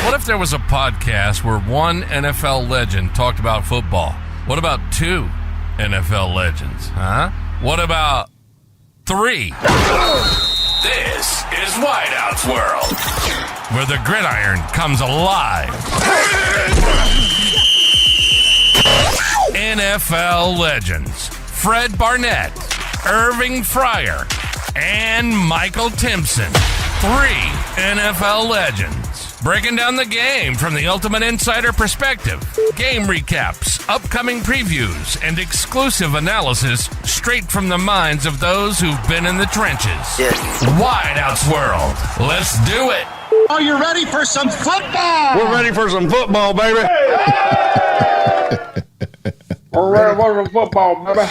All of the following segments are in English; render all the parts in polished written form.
What if there was a podcast where one NFL legend talked about football? What about two NFL legends, huh? What about three? This is Wideout's World, where the gridiron comes alive. NFL legends Fred Barnett, Irving Fryer, and Michael Timpson. Three NFL legends breaking down the game from the ultimate insider perspective. Game recaps, upcoming previews, and exclusive analysis straight from the minds of those who've been in the trenches. Wideout's World. Let's do it. Are you ready for some football? We're ready for some football, baby. We're ready for some football, baby.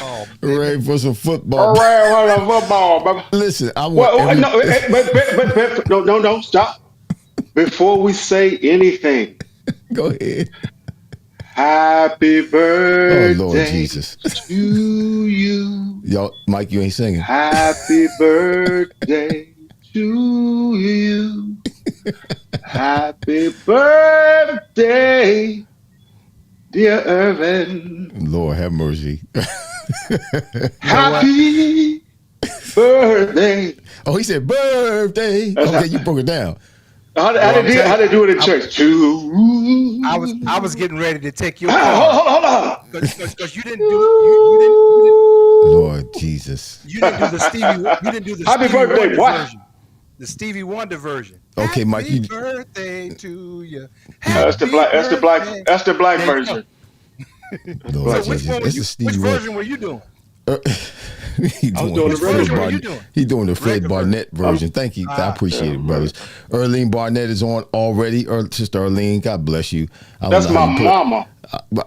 Ready for some football. We're ready for some football, baby. Listen, I want No, stop. Before we say anything, go ahead. Happy birthday Oh, Lord Jesus. to you. Y'all, Mike, you ain't singing. Happy birthday to you. Happy birthday, dear Irvin. Lord have mercy. Happy birthday. Oh, he said birthday. Okay, you broke it down. How they do it in church? To I was getting ready to take your hold on. because you didn't do it. Lord Jesus. You didn't do the Stevie. You didn't do the Happy Stevie birthday, Wonder what? version. The Stevie Wonder version. Okay, Mike. Happy birthday to you. That's the black version. Lord So which Jesus. one were It's you, a Stevie which Wonder. version were you doing? He doing the Fred regular version. What Barnett. you doing? He doing the Fred Regular Barnett version. Thank you. I appreciate it, brothers. Erlene Barnett is on already. Sister Erlene, God bless you. I don't That's know how my you put- mama.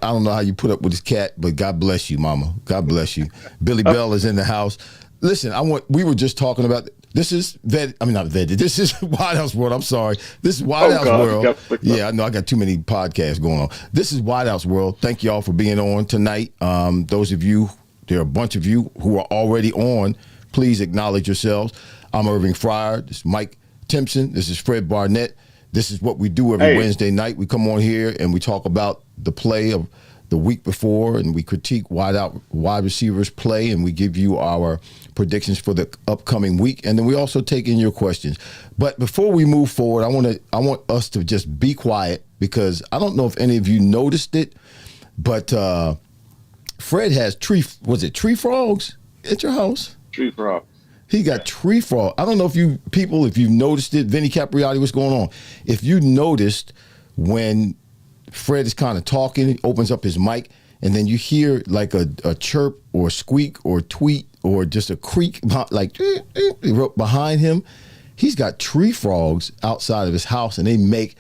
I don't know how you put up with this cat, but God bless you, Mama. God bless you. Billy Bell is in the house. Listen, we were just talking about this is not vetted. This is Wideout's World. I'm sorry. This is Wideout's World. Yeah, I know I got too many podcasts going on. This is Wideout's World. Thank y'all for being on tonight. Those of you, there are a bunch of you who are already on. Please acknowledge yourselves. I'm Irving Fryer. This is Mike Timpson. This is Fred Barnett. This is what we do every Wednesday night. We come on here and we talk about the play of the week before, and we critique wide receivers play, and we give you our predictions for the upcoming week, and then we also take in your questions. But before we move forward, I want us to just be quiet, because I don't know if any of you noticed it, but Fred has tree frogs at your house? Tree frog. He got tree frog. I don't know if you noticed it. Vinny Capriati, what's going on? If you noticed when Fred is kind of talking, he opens up his mic, and then you hear like a chirp or a squeak or a tweet or just a creak like behind him. He's got tree frogs outside of his house, and they make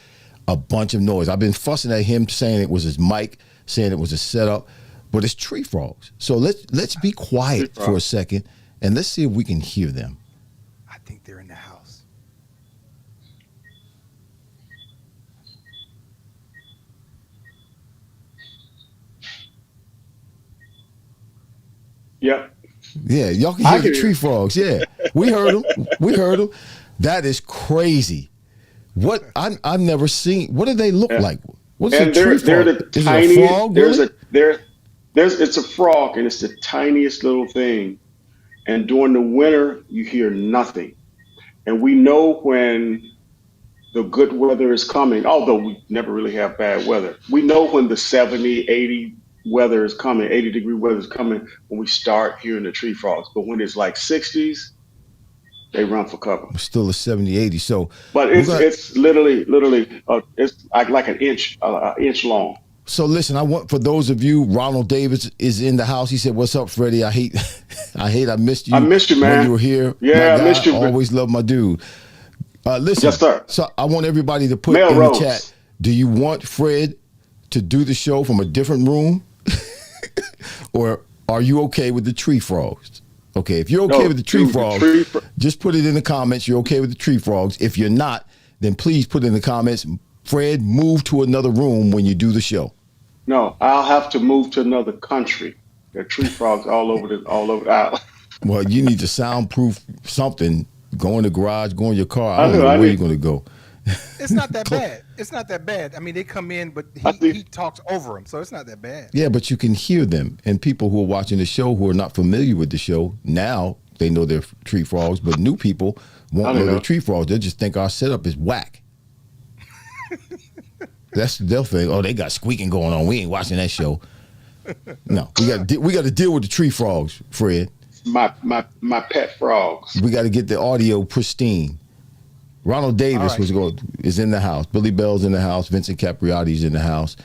a bunch of noise. I've been fussing at him, saying it was his mic, saying it was a setup, but it's tree frogs. So let's be quiet for a second, and let's see if we can hear them. I think they're in the house. Yep. Yeah, y'all can hear the tree frogs. Yeah, we heard them. That is crazy. What I've never seen. What do they look like? What's a tree frog? They're the Is tiniest. it a frog? Really? It's a frog, and it's the tiniest little thing. And during the winter, you hear nothing. And we know when the good weather is coming, although we never really have bad weather. We know when the 70, 80 weather is coming, 80-degree weather is coming when we start hearing the tree frogs. But when it's like 60s, they run for cover. We're still a 70, 80. So, but it's literally, it's like an inch long. So listen, I want, for those of you, Ronald Davis is in the house. He said, "What's up, Freddie? I missed you. I missed you, man. When you were here. Yeah, I missed you. Always love my dude. Listen, yes, sir. So I want everybody to put the chat. Do you want Fred to do the show from a different room, or are you okay with the tree frogs? Okay, if you're okay with the tree frogs, just put it in the comments. You're okay with the tree frogs. If you're not, then please put in the comments, Fred, move to another room when you do the show. No, I'll have to move to another country. There are tree frogs all over the island. Well, you need to soundproof something. Go in the garage, go in your car. I don't know where you're going to go. It's not that bad. It's not that bad. I mean, they come in, but he talks over them, so it's not that bad. Yeah, but you can hear them. And people who are watching the show who are not familiar with the show, now they know they're tree frogs, but new people won't know they're tree frogs. They'll just think our setup is whack. They'll think, oh, they got squeaking going on. We ain't watching that show. No, we got to deal with the tree frogs, Fred. My pet frogs. We got to get the audio pristine. Ronald Davis is in the house. Billy Bell's in the house. Vincent Capriati's in the house.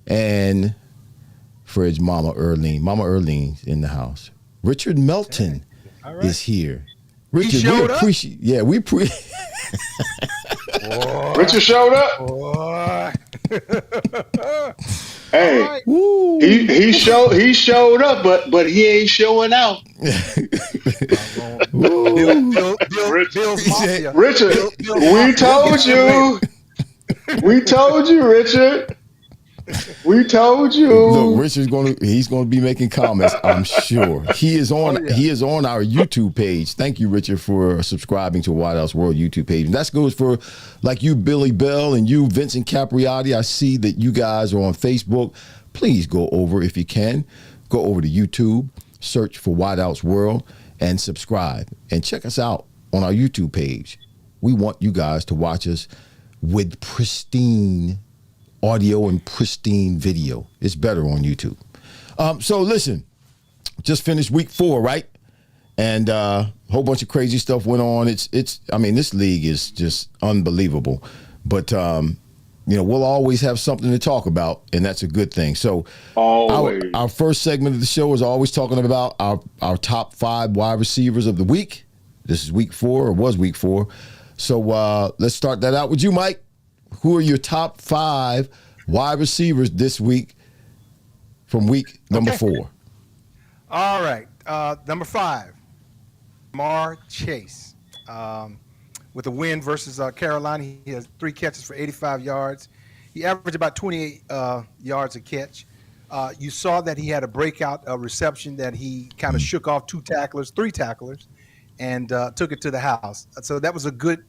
And Fred's Mama Earlene. Mama Earlene's in the house. Richard Melton is here. Richard, he showed up? Richard showed up. Hey, he showed up, but he ain't showing out. Richard, we told you. We told you, Richard. We told you. Look, Richard's he's gonna be making comments, I'm sure. He is on our YouTube page. Thank you, Richard, for subscribing to White House World YouTube page. And that goes for like you, Billy Bell, and you, Vincent Capriati. I see that you guys are on Facebook. Please go over, if you can, go over to YouTube, search for White House World, and subscribe. And check us out on our YouTube page. We want you guys to watch us with pristine audio and pristine video. It's better on YouTube. So listen, just finished week 4, right? And a whole bunch of crazy stuff went on. I mean, this league is just unbelievable. But we'll always have something to talk about, and that's a good thing. So our first segment of the show is always talking about our top 5 wide receivers of the week. This is week 4, or was week 4. So let's start that out with you, Mike. Who are your top 5 wide receivers this week from week number 4? All right. Number 5, Ja'Marr Chase. With a win versus Carolina, he has 3 catches for 85 yards. He averaged about 28 yards a catch. You saw that he had a breakout reception that he kind of shook off 3 tacklers, and took it to the house. So that was a good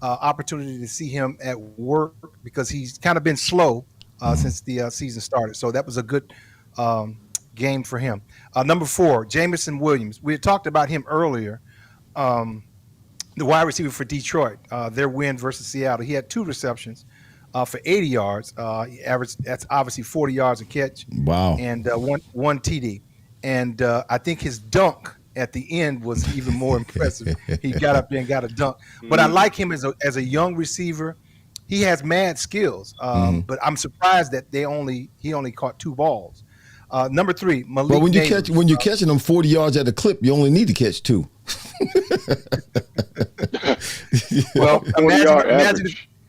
opportunity to see him at work, because he's kind of been slow since the season started. So that was a good game for him. Number 4, Jameson Williams. We had talked about him earlier, the wide receiver for Detroit, their win versus Seattle. He had 2 receptions for 80 yards. He averaged, that's obviously 40 yards a catch. Wow. And one TD. And I think his dunk at the end was even more impressive. He got up there and got a dunk. But I like him as a young receiver. He has mad skills, but I'm surprised that he only caught 2 balls. Number 3, Malik. Well, when you're catching them 40 yards at a clip, you only need to catch 2. Well,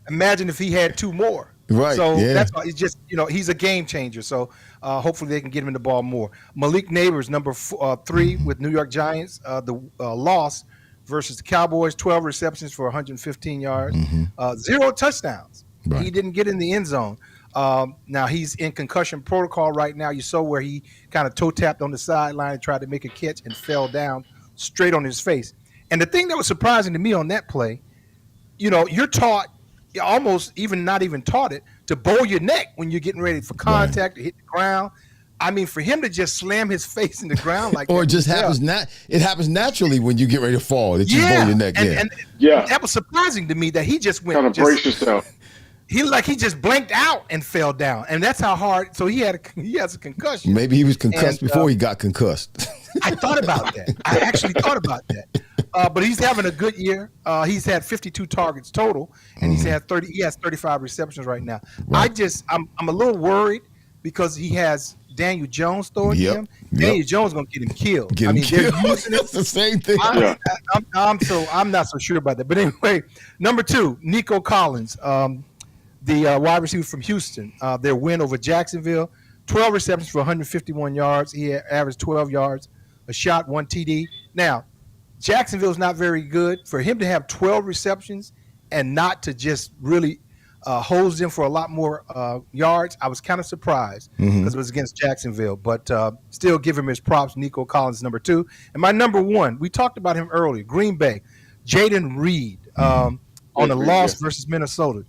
imagine if he had 2 more. Right. So that's why it's just, he's a game changer. So hopefully they can get him the ball more. Malik Neighbors, number 3 with New York Giants, the loss versus the Cowboys, 12 receptions for 115 yards, 0 touchdowns. Right. He didn't get in the end zone. Now he's in concussion protocol right now. You saw where he kind of toe tapped on the sideline and tried to make a catch and fell down straight on his face. And the thing that was surprising to me on that play, you're taught, almost even not even taught it, to bow your neck when you're getting ready for contact to hit the ground. I mean, for him to just slam his face in the ground like or it just happens it happens naturally when you get ready to fall. That you bow your neck. And that was surprising to me that he just went. Kind of brace yourself. He just blanked out and fell down, and that's how hard. So he has a concussion. Maybe he was concussed before he got concussed. I thought about that. I actually thought about that. But he's having a good year. He's had 52 targets total, and he has 35 receptions right now. Right. I'm a little worried because he has Daniel Jones throwing him. Daniel Jones is going to get him killed. They're using it. That's the same thing. I'm not so sure about that. But anyway, number 2, Nico Collins. The wide receiver from Houston, their win over Jacksonville, 12 receptions for 151 yards. He averaged 12 yards, a shot, 1 TD. Now, Jacksonville's not very good. For him to have 12 receptions and not to just really hose them for a lot more yards, I was kind of surprised because it was against Jacksonville. But still give him his props, Nico Collins, number 2. And my number 1, we talked about him earlier, Green Bay, Jaden Reed. on the Agreed, loss yeah. versus Minnesota.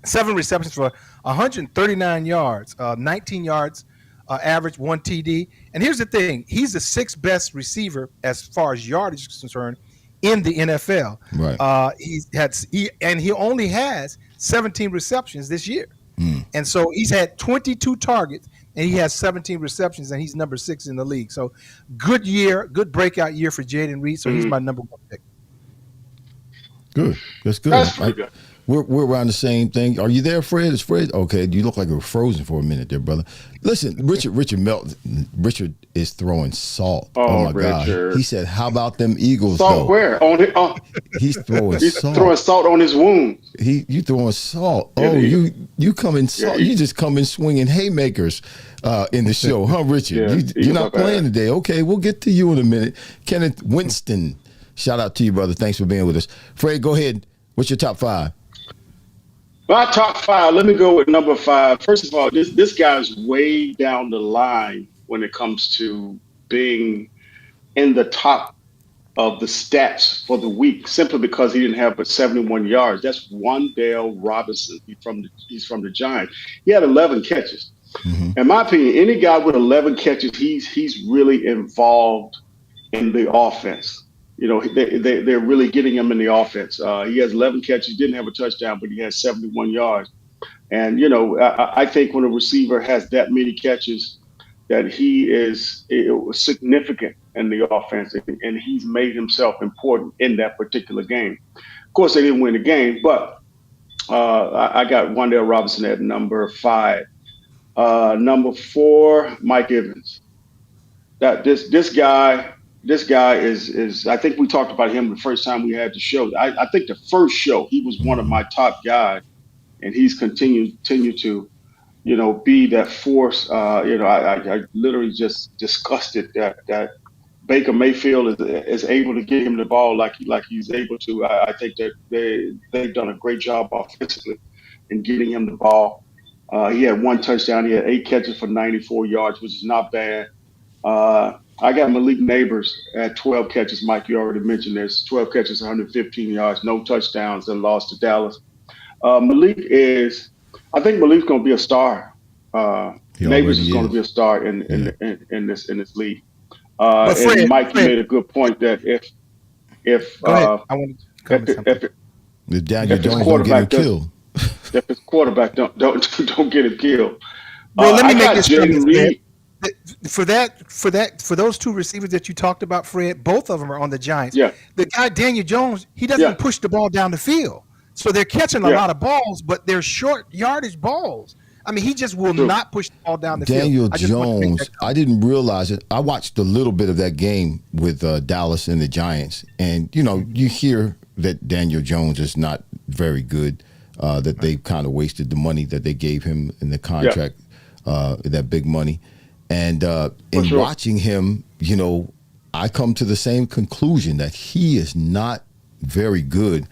7 receptions for 139 yards, 19 yards average, 1 TD. And here's the thing: he's the sixth best receiver as far as yardage is concerned in the NFL. Right. He only has 17 receptions this year, and so he's had 22 targets and he has 17 receptions, and he's number 6 in the league. So good year, good breakout year for Jayden Reed. So he's my number 1 pick. Good. That's good. That's pretty good. We're around the same thing. Are you there, Fred? Is Fred okay? You look like you were frozen for a minute there, brother. Listen, Richard is throwing salt. Oh, my God! Richard. He said, "How about them Eagles?" Salt though? where? He's throwing He's salt. throwing salt on his wounds. You throwing salt? Yeah, Oh, you come in salt. Yeah, You just come in swinging haymakers in the show, huh, Richard? Yeah, You're not playing today. Okay, we'll get to you in a minute. Kenneth Winston, shout out to you, brother. Thanks for being with us. Fred, go ahead. What's your top 5? My top 5, let me go with number 5. First of all, this guy's way down the line when it comes to being in the top of the stats for the week, simply because he didn't have but 71 yards. That's Wan'Dale Robinson. He's from the Giants. He had 11 catches. In my opinion, any guy with 11 catches, he's really involved in the offense. You know, they're really getting him in the offense. He has 11 catches, didn't have a touchdown, but he has 71 yards. And, you know, I think when a receiver has that many catches, that he is significant in the offense, and he's made himself important in that particular game. Of course, they didn't win the game, but I got Wan'Dale Robinson at number 5. Number 4, Mike Evans. This guy is I think we talked about him the first time we had the show. I think the first show he was one of my top guys, and he's continued to, you know, be that force. You know, I literally just disgusted that Baker Mayfield is able to get him the ball like he's able to. I think that they've done a great job offensively in getting him the ball. He had 1 touchdown. He had 8 catches for 94 yards, which is not bad. I got Malik Neighbors at 12 catches. Mike, you already mentioned this. 12 catches, 115 yards, no touchdowns, and lost to Dallas. I think Malik's going to be a star. Neighbors is going to be a star in this league. But Fred, and Mike, you made a good point that if go ahead. I wanted to comment something. If Daniel Jones don't get him killed, if his quarterback don't get him killed. Well, let me make this Jayden Reed. For those 2 receivers that you talked about, Fred, both of them are on the Giants. Yeah. The guy Daniel Jones, he doesn't push the ball down the field, so they're catching a lot of balls, but they're short yardage balls. I mean, he just will not push the ball down the Daniel field. Jones, I didn't realize it. I watched a little bit of that game with Dallas and the Giants, and you know, you hear that Daniel Jones is not very good. That they kind of wasted the money that they gave him in the contract, that big money. And in watching him, you know, I come to the same conclusion that he is not very good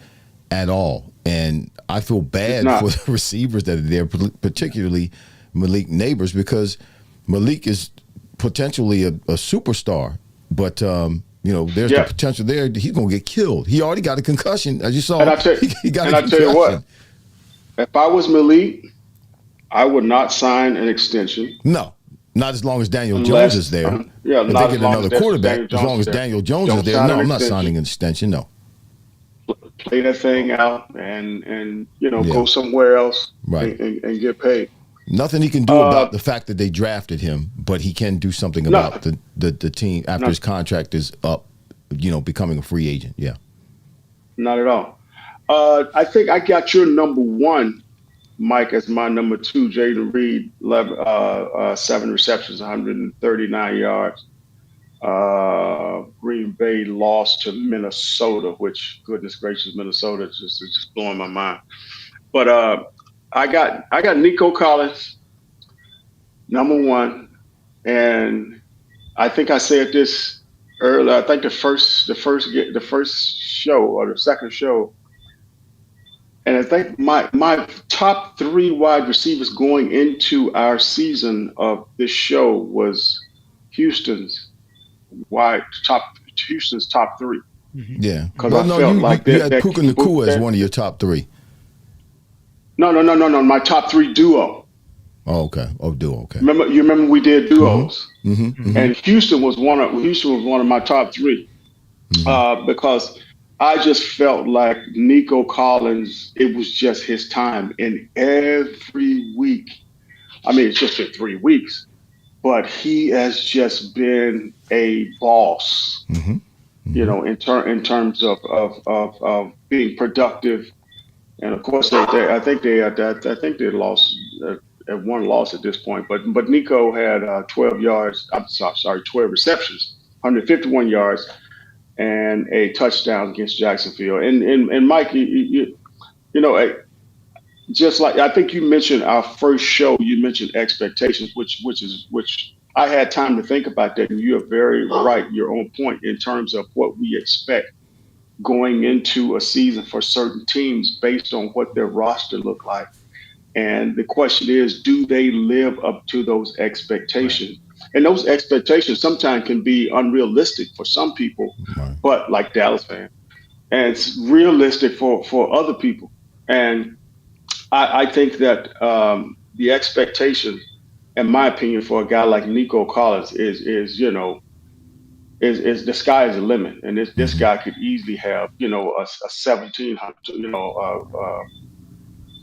at all. And I feel bad for the receivers that are there, particularly Malik Neighbors, because Malik is potentially a superstar. But, you know, there's the potential there. He's going to get killed. He already got a concussion, as you saw. And I tell you what, if I was Malik, I would not sign an extension. No. Not as long as Daniel Jones is there. If they get another quarterback, as long as Daniel Jones is there, no, I'm not signing an extension, no. Play that thing out and you know, go somewhere else and get paid. Nothing he can do about the fact that they drafted him, but he can do something about the team after his contract is up, you know, becoming a free agent. Yeah. Not at all. I think I got your number 1, Mike, as my number 2, Jayden Reed, 7 receptions, 139 yards. Green Bay lost to Minnesota, which, goodness gracious, Minnesota is just blowing my mind. But I got Nico Collins, number 1, and I think I said this earlier. I think the first show or the second show. And I think my top 3 wide receivers going into our season of this show was Houston's top 3. Yeah. Because Well, I no, felt you, like you had that Puka Nacua as one of your top three. No. My top three duo. Oh, okay. Oh, duo. Okay. Remember we did duos, Mm-hmm. and Houston was one of my top three Mm-hmm. because I just felt like Nico Collins. It was just his time, and every week. I mean, it's just been 3 weeks, but he has just been a boss. Mm-hmm. You know, in terms of being productive. And of course, I think they lost at one loss at this point. But Nico had 12 yards. I'm sorry, 12 receptions, 151 yards, and a touchdown against Jacksonville. And Mike, you know, just like I think you mentioned our first show, you mentioned expectations, which I had time to think about that, and you are very right. You're on point in terms of what we expect going into a season for certain teams based on what their roster look like. And the question is, do they live up to those expectations? Right. And those expectations sometimes can be unrealistic for some people, Right. but like Dallas fans, and it's realistic for other people. And I think that the expectation, in my opinion, for a guy like Nico Collins is is the sky is the limit, and this guy could easily have a 1,700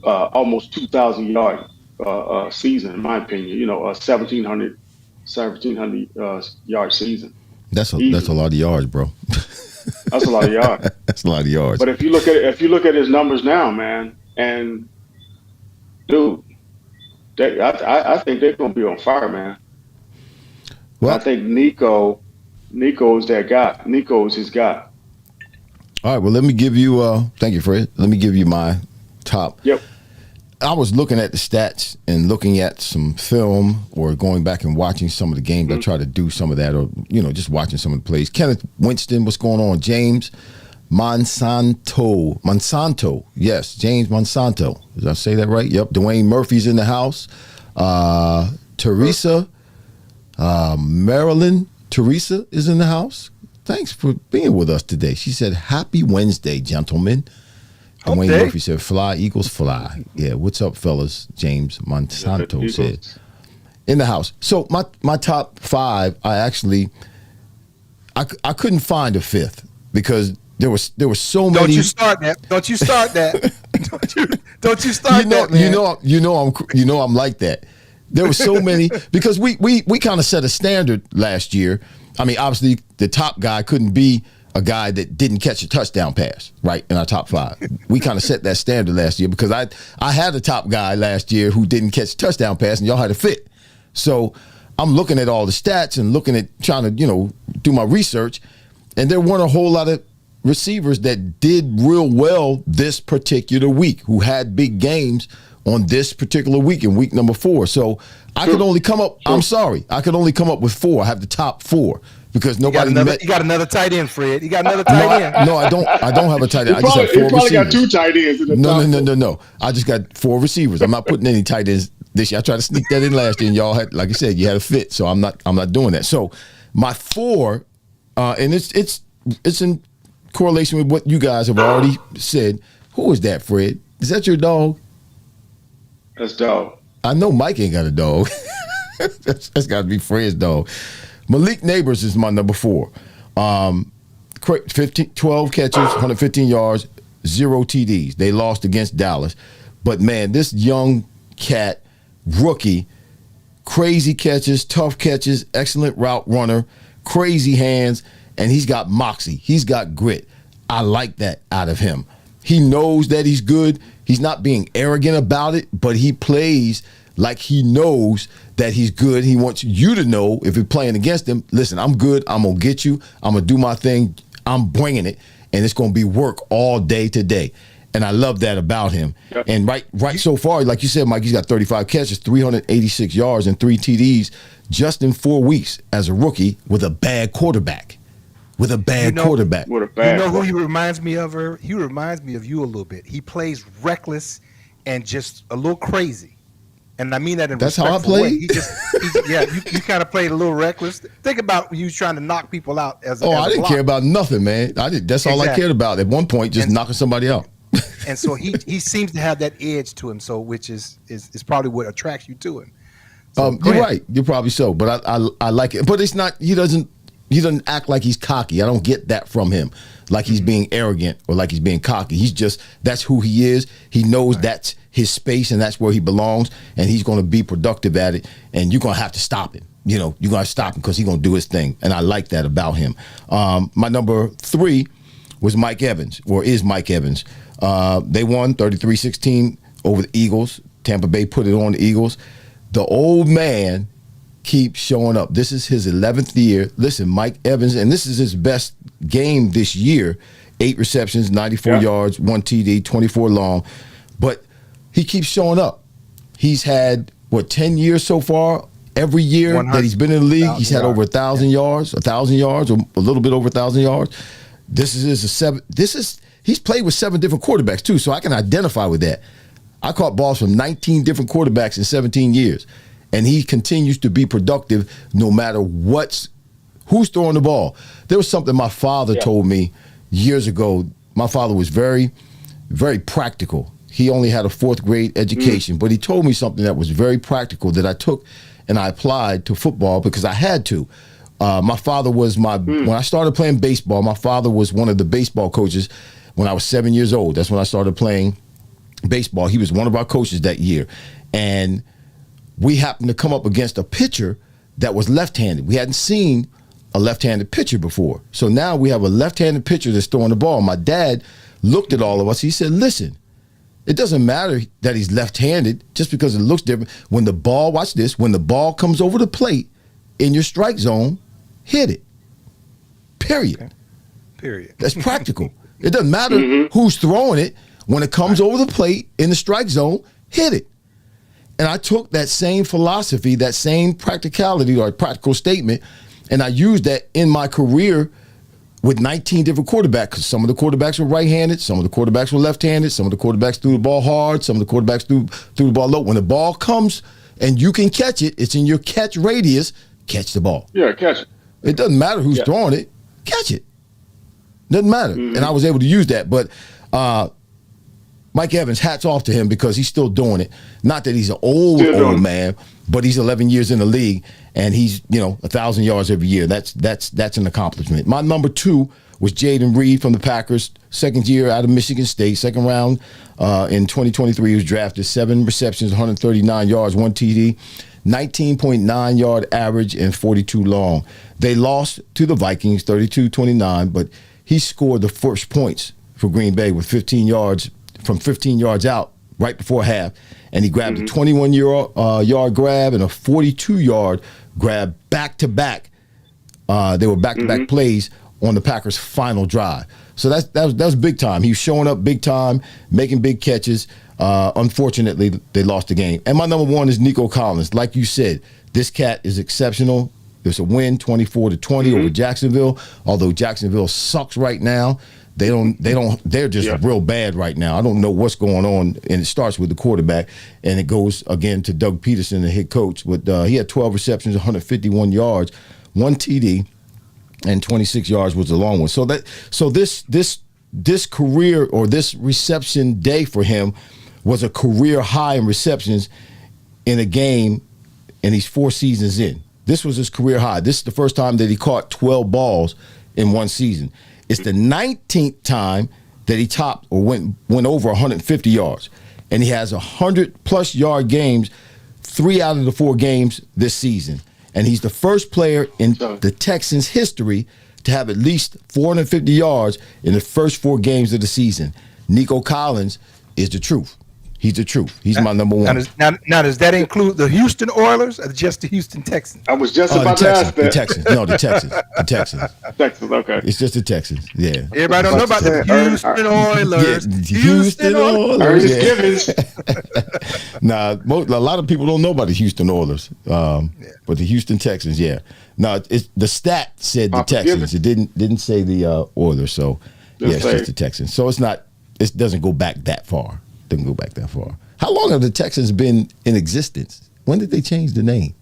almost 2,000 yard season, in my opinion. A 1,700 yard season. That's a lot of yards, bro. That's a lot of yards. That's a lot of yards. But if you look at his numbers now, man, and dude, I think they're gonna be on fire, man. Well, I think Nico is that guy. Nico is his guy. All right. Well, let me give you. Thank you, Fred. Let me give you my top. Yep. I was looking at the stats and looking at some film or going back and watching some of the games. I try to do some of that, or just watching some of the plays. Kenneth Winston, what's going on? James Monsanto. Yes, James Monsanto. Did I say that right? Yep. Dwayne Murphy's in the house. Teresa, Marilyn. Teresa is in the house. Thanks for being with us today. She said, "Happy Wednesday, gentlemen." Dwayne Murphy said, "Fly Eagles fly." Yeah, what's up, fellas? James Monsanto said, in the house. So my top five, I couldn't find a fifth because there were so many. Don't you start that. Don't you start that. Don't you start that, man. I'm like that. There were so many because we kind of set a standard last year. I mean, obviously the top guy couldn't be a guy that didn't catch a touchdown pass, right, in our top five. We kind of set that standard last year because I had a top guy last year who didn't catch a touchdown pass, and y'all had a fit. So I'm looking at all the stats and looking at trying to, do my research, and there weren't a whole lot of receivers that did real well this particular week who had big games on this particular week in week number 4. So I could only come up, I'm sorry, I could only come up with 4. I have the top 4. Because nobody you got another tight end, Fred. You got another tight end. No, I don't have a tight end. I just have 4 receivers. Got 2 tight ends in the top. No. I just got 4 receivers. I'm not putting any tight ends this year. I tried to sneak that in last year, and y'all had, like I said, you had a fit. So I'm not doing that. So my 4, and it's in correlation with what you guys have already said. Who is that, Fred? Is that your dog? That's dog. I know Mike ain't got a dog. That's got to be Fred's dog. Malik Neighbors is my number 4. 12 catches, 115 yards, 0 TDs. They lost against Dallas. But, man, this young cat, rookie, crazy catches, tough catches, excellent route runner, crazy hands, and he's got moxie. He's got grit. I like that out of him. He knows that he's good. He's not being arrogant about it, but he plays like he knows that he's good. He wants you to know if you're playing against him, listen, I'm good. I'm going to get you. I'm going to do my thing. I'm bringing it. And it's going to be work all day today. And I love that about him. Yep. And right so far, like you said, Mike, he's got 35 catches, 386 yards, and 3 TDs just in 4 weeks as a rookie with a bad quarterback. With a bad quarterback. With a bad who he reminds me of? He reminds me of you a little bit. He plays reckless and just a little crazy. And I mean that in That's how I respectful way. played? You kind of played a little reckless. Think about when you was trying to knock people out as a Oh, I didn't blocker. care about nothing, man. That's all I Exactly. cared about. At one point, just knocking somebody out. And so he seems to have that edge to him. So which is probably what attracts you to him. So, go You're ahead. right. You're probably so, but I like it. But it's not. He doesn't act like he's cocky. I don't get that from him, like he's being arrogant or like he's being cocky. He's just, that's who he is. He knows that's his space and that's where he belongs, and he's going to be productive at it. And you're going to have to stop him. You're going to stop him because he's going to do his thing, and I like that about him. My number 3 was Mike Evans, or is Mike Evans. They won 33-16 over the Eagles. Tampa Bay put it on the Eagles. The old man keeps showing up. This is his 11th year. Listen, Mike Evans, and this is his best game this year. 8 receptions, 94 yards, 1 TD, 24 long. But he keeps showing up. He's had, 10 years so far? Every year that he's been in the league, he's had over 1,000 yards, 1,000 yards, or a little bit over 1,000 yards. He's played with 7 different quarterbacks too, so I can identify with that. I caught balls from 19 different quarterbacks in 17 years, and he continues to be productive no matter who's throwing the ball. There was something my father told me years ago. My father was very, very practical. He only had a 4th grade education, but he told me something that was very practical that I took and I applied to football because I had to. My father was when I started playing baseball, my father was one of the baseball coaches when I was 7 years old. That's when I started playing baseball. He was one of our coaches that year. And we happened to come up against a pitcher that was left-handed. We hadn't seen a left-handed pitcher before. So now we have a left-handed pitcher that's throwing the ball. My dad looked at all of us. He said, listen, it doesn't matter that he's left-handed just because it looks different. When the ball, watch this, when the ball comes over the plate in your strike zone, hit it. Period. Period. That's practical. It doesn't matter who's throwing it. When it comes over the plate in the strike zone, hit it. And I took that same philosophy, that same practicality or practical statement, and I used that in my career with 19 different quarterbacks. Because some of the quarterbacks were right-handed, some of the quarterbacks were left-handed, some of the quarterbacks threw the ball hard, some of the quarterbacks threw the ball low. When the ball comes and you can catch it, it's in your catch radius, catch the ball. Yeah, catch it. It doesn't matter who's throwing it, catch it. Doesn't matter. And I was able to use that. But Mike Evans, hats off to him because he's still doing it. Not that he's an old man, but he's 11 years in the league and he's 1,000 yards every year. That's an accomplishment. My number 2 was Jaden Reed from the Packers, 2nd year out of Michigan State, 2nd round in 2023. He was drafted, 7 receptions, 139 yards, 1 TD, 19.9 yard average, and 42 long. They lost to the Vikings, 32-29, but he scored the first points for Green Bay with 15 yards from 15 yards out right before half, and he grabbed a 21-yard grab and a 42-yard grab back-to-back. They were back-to-back plays on the Packers' final drive. So that was big time. He was showing up big time, making big catches. Unfortunately, they lost the game. And my number 1 is Nico Collins. Like you said, this cat is exceptional. It's a win, 24-20 over Jacksonville. Although Jacksonville sucks right now, they're just real bad right now. I don't know what's going on, and it starts with the quarterback, and it goes again to Doug Peterson, the head coach. But he had 12 receptions, 151 yards, 1 TD, and 26 yards was the long one. So this career or this reception day for him was a career high in receptions in a game, and he's 4 seasons in. This was his career high. This is the first time that he caught 12 balls in one season. It's the 19th time that he topped or went over 150 yards. And he has 100-plus yard games 3 out of the 4 games this season. And he's the first player in the Texans' history to have at least 450 yards in the first 4 games of the season. Nico Collins is the truth. He's the truth. He's my number 1. Now, does that include the Houston Oilers or just the Houston Texans? I was just about to ask that. The Texans. No, the Texans. The Texans. Texans, okay. It's just the Texans. Yeah. Everybody don't know about the Houston Oilers. Yeah, Houston Oilers. Ernest Yeah. Givens. Nah, a lot of people don't know about the Houston Oilers, but the Houston Texans, yeah. No, the stat said the Texans. It didn't say the Oilers. So yeah, it's just the Texans. So it's not. It doesn't go back that far. Doesn't go back that far. How long have the Texans been in existence? When did they change the name?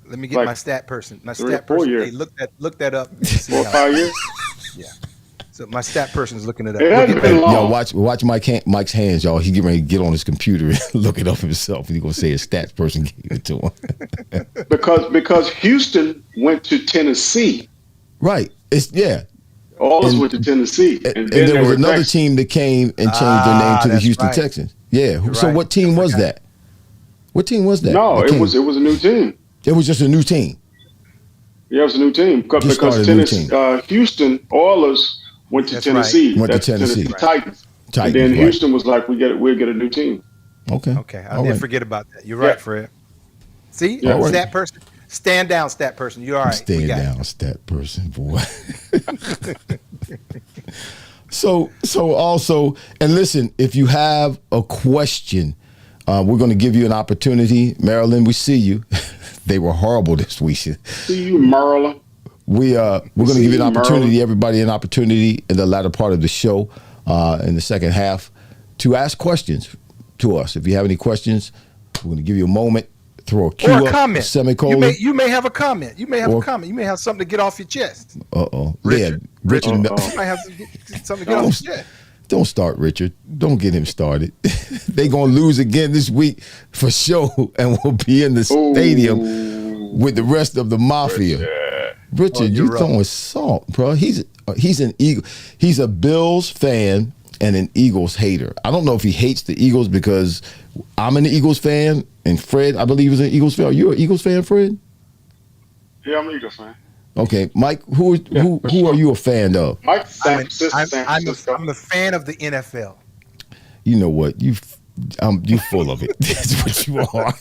Let me get Like my stat person. My 3 or stat 4 person. years. Hey, look that up. And see 4 or how- 5 years. Yeah. So my stat person is looking it up. It We'll hasn't get been back- long. Yo, watch Mike's hands, y'all. He getting ready to get on his computer and look it up himself. He's gonna say his stats person gave it to him. Because Houston went to Tennessee. Right. All of us And- went to Tennessee, And then there they was were another Texans. team that came and changed their name to the that's Houston right. Texans. Yeah. You're So right. what team I was forgot. that? What team was that? No, that it came- was a new team. It was just a new team. Yeah, it was a new team Just because started a new Tennessee, team. Houston Oilers went to That's Tennessee. right. Went to That's Tennessee. Titans. Titans, And then right. Houston was like, we'll get a new team. Okay. Okay, I All didn't right. forget about that. You're Yeah. right, Fred. See, Yeah. All right. stat person, stand down, stat person. You're all right. We Stand got it. down, stat person, boy. So also, and listen, if you have a question, we're going to give you an opportunity. Marilyn, we see you. They were horrible this week. See you, Maryland. We're going to See give you an you, opportunity, Merle. everybody, an opportunity in the latter part of the show, in the second half, to ask questions to us. If you have any questions, we're going to give you a moment. Throw a cue Or a up, comment. semicolon. You may have a comment. You may have Or- a comment. You may have something to get off your chest. Uh-oh. Richard. Yeah, Richard. Uh-oh. You might have something to get off your chest. Don't start, Richard. Don't get him started. They gonna lose again this week for sure, and we'll be in the stadium with the rest of the mafia. Richard, you're you right. throwing salt, bro. He's an Eagle. He's a Bills fan and an Eagles hater. I don't know if he hates the Eagles because I'm an Eagles fan, and Fred, I believe, is an Eagles fan. Are you an Eagles fan, Fred? Yeah, I'm an Eagles fan. Okay, Mike. Who for are sure. you a fan of? Mike, I'm San Francisco. a fan of the NFL. You know what? You full of it. That's what you are.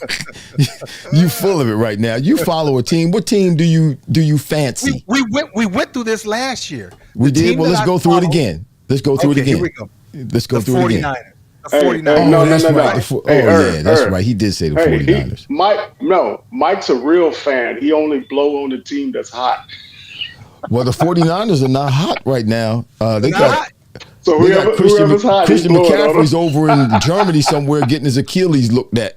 You full of it right now. You follow a team. What team do you fancy? We went through this last year. We The did. team Well, that let's I go through it follow- again. Let's go through it Okay, again. here we go. Let's go The through it again. 49ers. The Hey, 49ers. hey, no, that's no, right. no. Hey, Irv, That's Irv. right. He did say the Hey, 49ers. Mike's a real fan. He only blow on the team that's hot. Well, the 49ers are not hot right now. They Not got, hot. So they got whoever's hot, he's Christian blowing on McCaffrey's them. over in Germany somewhere getting his Achilles looked at.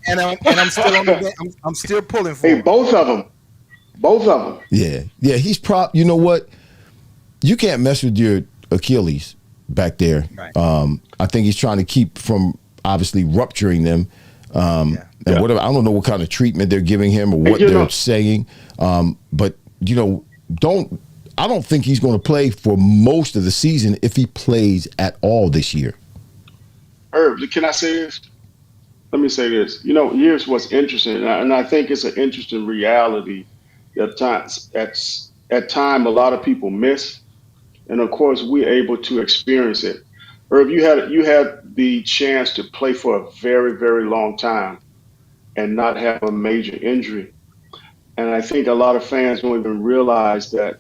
and I'm still on the. I'm still pulling for Hey, him. both of them. Yeah. He's You know what? You can't mess with your Achilles back there. Right. I think he's trying to keep from obviously rupturing them. And Yeah. whatever. I don't know what kind of treatment they're giving him or what you they're know- saying. But I don't think he's going to play for most of the season if he plays at all this year. Herb, can I say this? Let me say this. Here's what's interesting, and I think it's an interesting reality that at time a lot of people miss, and of course we're able to experience it. Herb, you had the chance to play for a very, very long time and not have a major injury, and I think a lot of fans don't even realize that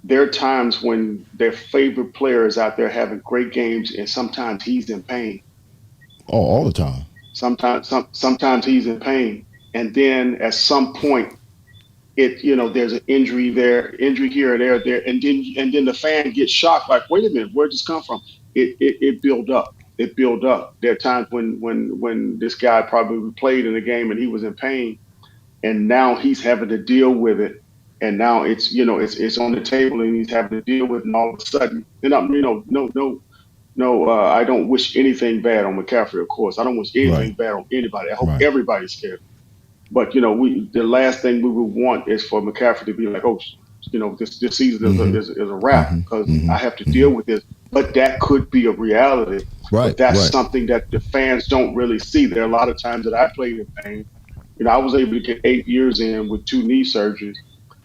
there are times when their favorite player is out there having great games, and sometimes he's in pain. Oh, all the time. Sometimes he's in pain, and then at some point, there's an injury here or there, and then the fan gets shocked, like, wait a minute, where'd this come from? It built up. It built up. There are times when this guy probably played in a game and he was in pain, and now he's having to deal with it. And now it's on the table and he's having to deal with it, and all of a sudden, I don't wish anything bad on McCaffrey, of course. I don't wish anything Right. bad on anybody. I hope Right. everybody's scared. But the last thing we would want is for McCaffrey to be like, this season is a wrap because I have to deal with this. But that could be a reality. Right. But that's right. something that the fans don't really see. There are a lot of times that I played in pain. I was able to get 8 years in with 2 knee surgeries.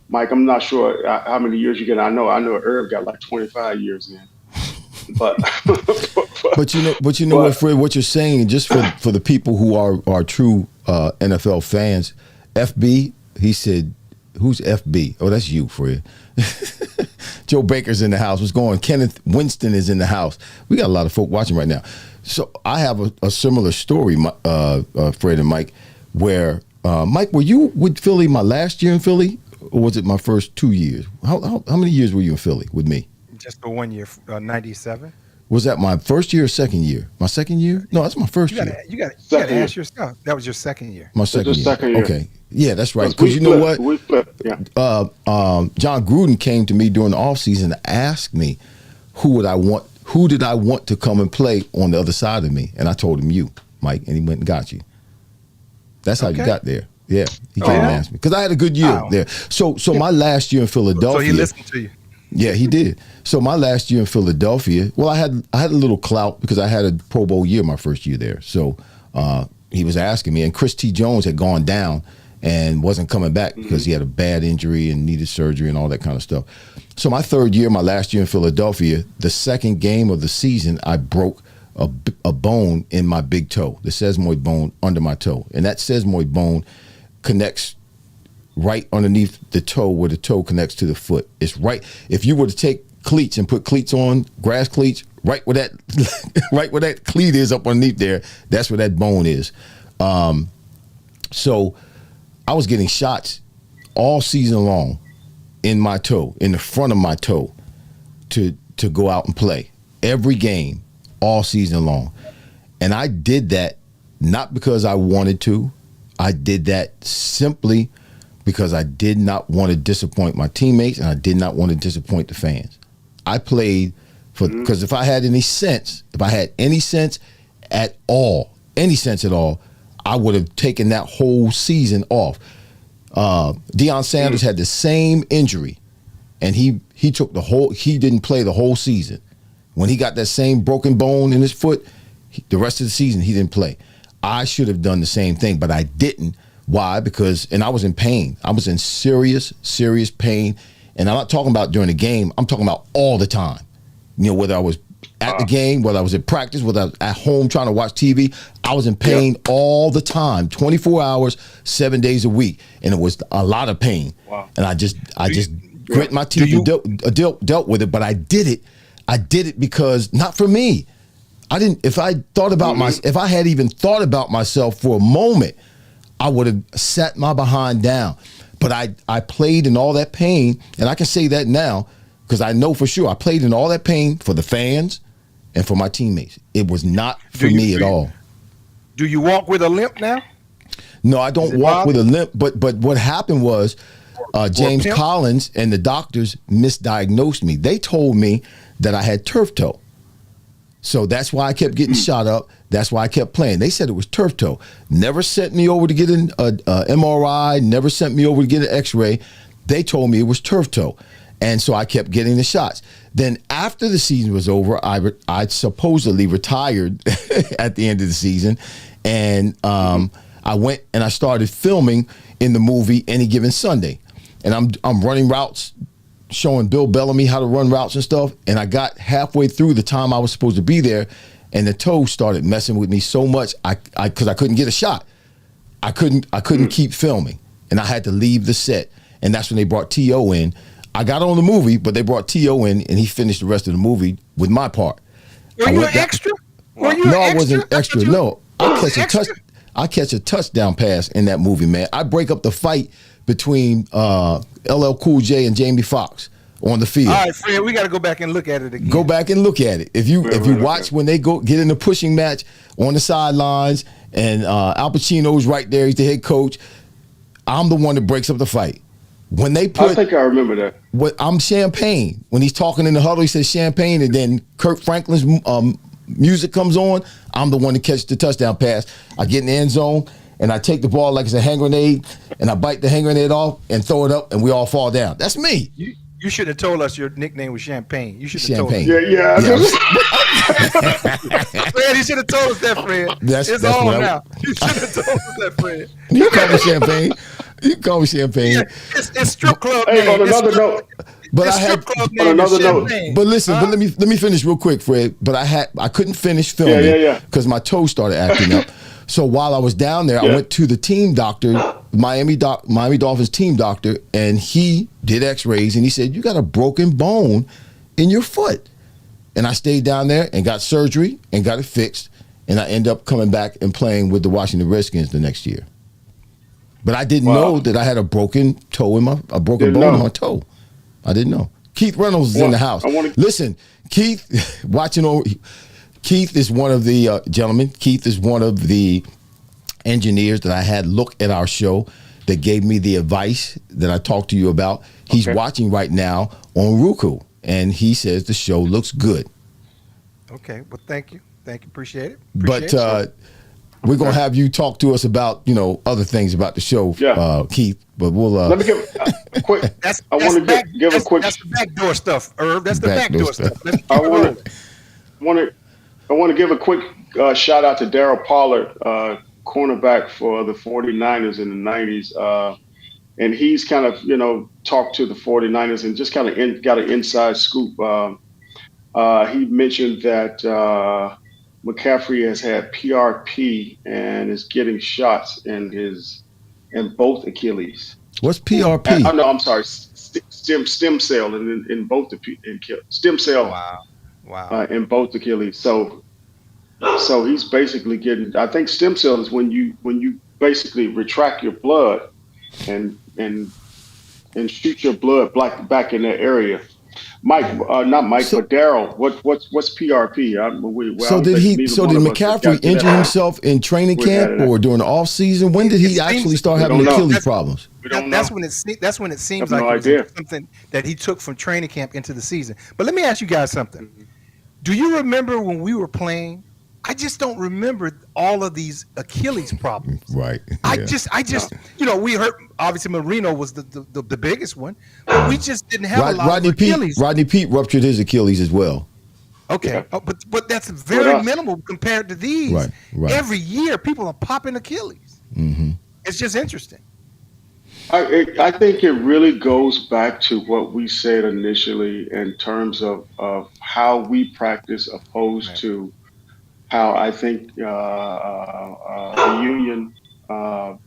Mike, I'm not sure how many years you get. I know Irv got like 25 years in. But But you know what, Fred? What you're saying, just for the people who are true NFL fans, FB. He said, "Who's FB?" Oh, that's you, Fred. Joe Baker's in the house. What's going on? Kenneth Winston is in the house. We got a lot of folk watching right now. So I have a similar story, Fred and Mike, where Mike, were you with Philly my last year in Philly, or was it my first 2 years? How many years were you in Philly with me? Just for 1 year, 97. Was that my first year or second year? My second year? No, that's my first You year. gotta Second year. ask yourself. That was your second year. My second your year. second year. Okay. Yeah, that's right. We Because you know flipped. what? We flipped. Yeah. John Gruden came to me during the offseason to ask me who did I want to come and play on the other side of me. And I told him you, Mike, and he went and got you. That's how you Okay. got there. Yeah. He came yeah? and asked me. Because I had a good year Wow. there. So my last year in So Philadelphia. he listened to you. Yeah, he did. So my last year in Philadelphia, well, I had a little clout because I had a Pro Bowl year my first year there. So he was asking me, and Chris T. Jones had gone down and wasn't coming back because he had a bad injury and needed surgery and all that kind of stuff. So my third year, my last year in Philadelphia, the second game of the season, I broke a bone in my big toe, the sesamoid bone under my toe, and that sesamoid bone connects right underneath the toe where the toe connects to the foot. It's right. If you were to take cleats and put cleats on, grass cleats, right where that cleat is up underneath there, that's where that bone is. So I was getting shots all season long in my toe, in the front of my toe, to go out and play every game all season long. And I did that not because I wanted to. I did that simply because I did not want to disappoint my teammates and I did not want to disappoint the fans. I played because if I had any sense at all, I would have taken that whole season off. Deion Sanders had the same injury, and he didn't play the whole season. When he got that same broken bone in his foot, the rest of the season he didn't play. I should have done the same thing, but I didn't. Why? Because I was in pain. I was in serious pain. And I'm not talking about during the game. I'm talking about all the time. You know, whether I was at the game, whether I was at practice, whether I was at home trying to watch TV, I was in pain all the time, 24 hours, 7 days a week. And it was a lot of pain. Wow. And I just grit my teeth and dealt with it. But I did it because not for me. If I had even thought about myself for a moment, I would have sat my behind down. But I played in all that pain, and I can say that now because I know for sure I played in all that pain for the fans and for my teammates. It was not for me at all. Do you walk with a limp now? No, I don't walk with a limp. But what happened was James Collins and the doctors misdiagnosed me. They told me that I had turf toe. So that's why I kept getting shot up. That's why I kept playing. They said it was turf toe. Never sent me over to get an MRI. Never sent me over to get an X-ray. They told me it was turf toe. And so I kept getting the shots. Then after the season was over, I supposedly retired at the end of the season. And I went and I started filming in the movie Any Given Sunday. And I'm running routes, showing Bill Bellamy how to run routes and stuff. And I got halfway through the time I was supposed to be there, and the toe started messing with me so much because I couldn't get a shot. I couldn't keep filming, and I had to leave the set. And that's when they brought T.O. in. I got on the movie, but they brought T.O. in, and he finished the rest of the movie with my part. Were you an extra? No, I wasn't extra. No, I catch a touchdown pass in that movie, man. I break up the fight between LL Cool J and Jamie Foxx on the field. All right, Fred, we got to go back and look at it again. Go back and look at it. If you watch when they get in the pushing match on the sidelines, and Al Pacino's right there, he's the head coach. I'm the one that breaks up the fight. When they put, I think I remember that. I'm Champagne. When he's talking in the huddle, he says Champagne, and then Kirk Franklin's music comes on. I'm the one that catches the touchdown pass. I get in the end zone, and I take the ball like it's a hand grenade, and I bite the hand grenade off and throw it up, and we all fall down. That's me. You should have told us your nickname was Champagne. You should have told us. Yeah. Fred, you should have told us that, Fred. It's on now. You should have told us that, Fred. You can call me Champagne. You can call me Champagne. Yeah, it's strip club Hey, name. on another note. But It's I had strip club on name is another note. Champagne. But listen, but let me finish real quick, Fred. But I couldn't finish filming because my toe started acting up. So while I was down there, I went to the team doctor, Miami Dolphins team doctor, and he did X-rays, and he said, you got a broken bone in your foot. And I stayed down there and got surgery and got it fixed, and I ended up coming back and playing with the Washington Redskins the next year. But I didn't know that I had a broken toe in a broken bone in my toe. I didn't know. Keith Reynolds is in the house. I wanna- Listen, Keith, watching on. Keith is one of the gentlemen. Keith is one of the engineers that I had look at our show that gave me the advice that I talked to you about. He's watching right now on Roku, and he says the show looks good. Okay. Well, thank you. Appreciate it. But we're gonna have you talk to us about other things about the show, Keith. But we'll let me give a quick. I want to give a quick. That's the backdoor stuff, Irv. That's the backdoor stuff. I want to give a quick shout out to Darryl Pollard, cornerback for the 49ers in the 90s. And he's kind of, talked to the 49ers and just kind of got an inside scoop. He mentioned that McCaffrey has had PRP and is getting shots in both Achilles. What's PRP? No, I'm sorry, stem cell in both stem cell. Wow. In both Achilles. So he's basically getting. I think stem cell is when you basically retract your blood and shoot your blood back in that area. Mike, not Mike, but Darryl. What's PRP? Did McCaffrey injure himself in training camp or during the off season? When did he actually start having Achilles problems? That's when it seems like it was something that he took from training camp into the season. But let me ask you guys something. Do you remember when we were playing? I just don't remember all of these Achilles problems. Right. I just, we heard obviously Marino was the biggest one, but we just didn't have a lot of Achilles. Rodney Peete ruptured his Achilles as well. Okay, but that's very minimal compared to these. Right. Every year, people are popping Achilles. Mm-hmm. It's just interesting. I think it really goes back to what we said initially in terms of how we practice opposed to how I think the union and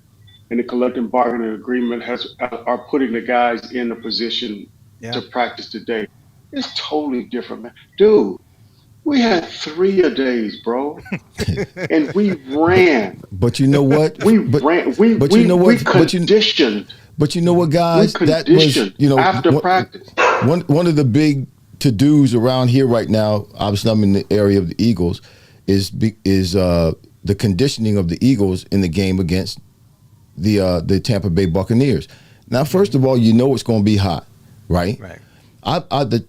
the collective bargaining agreement are putting the guys in a position to practice today. It's totally different, man. Dude, we had 3-a-days, bro, and we ran. But you know what? We conditioned. But you know what, guys? That was after practice. One of the big to-dos around here right now, obviously I'm in the area of the Eagles, is the conditioning of the Eagles in the game against the Tampa Bay Buccaneers. Now, first of all, it's going to be hot, right? Right.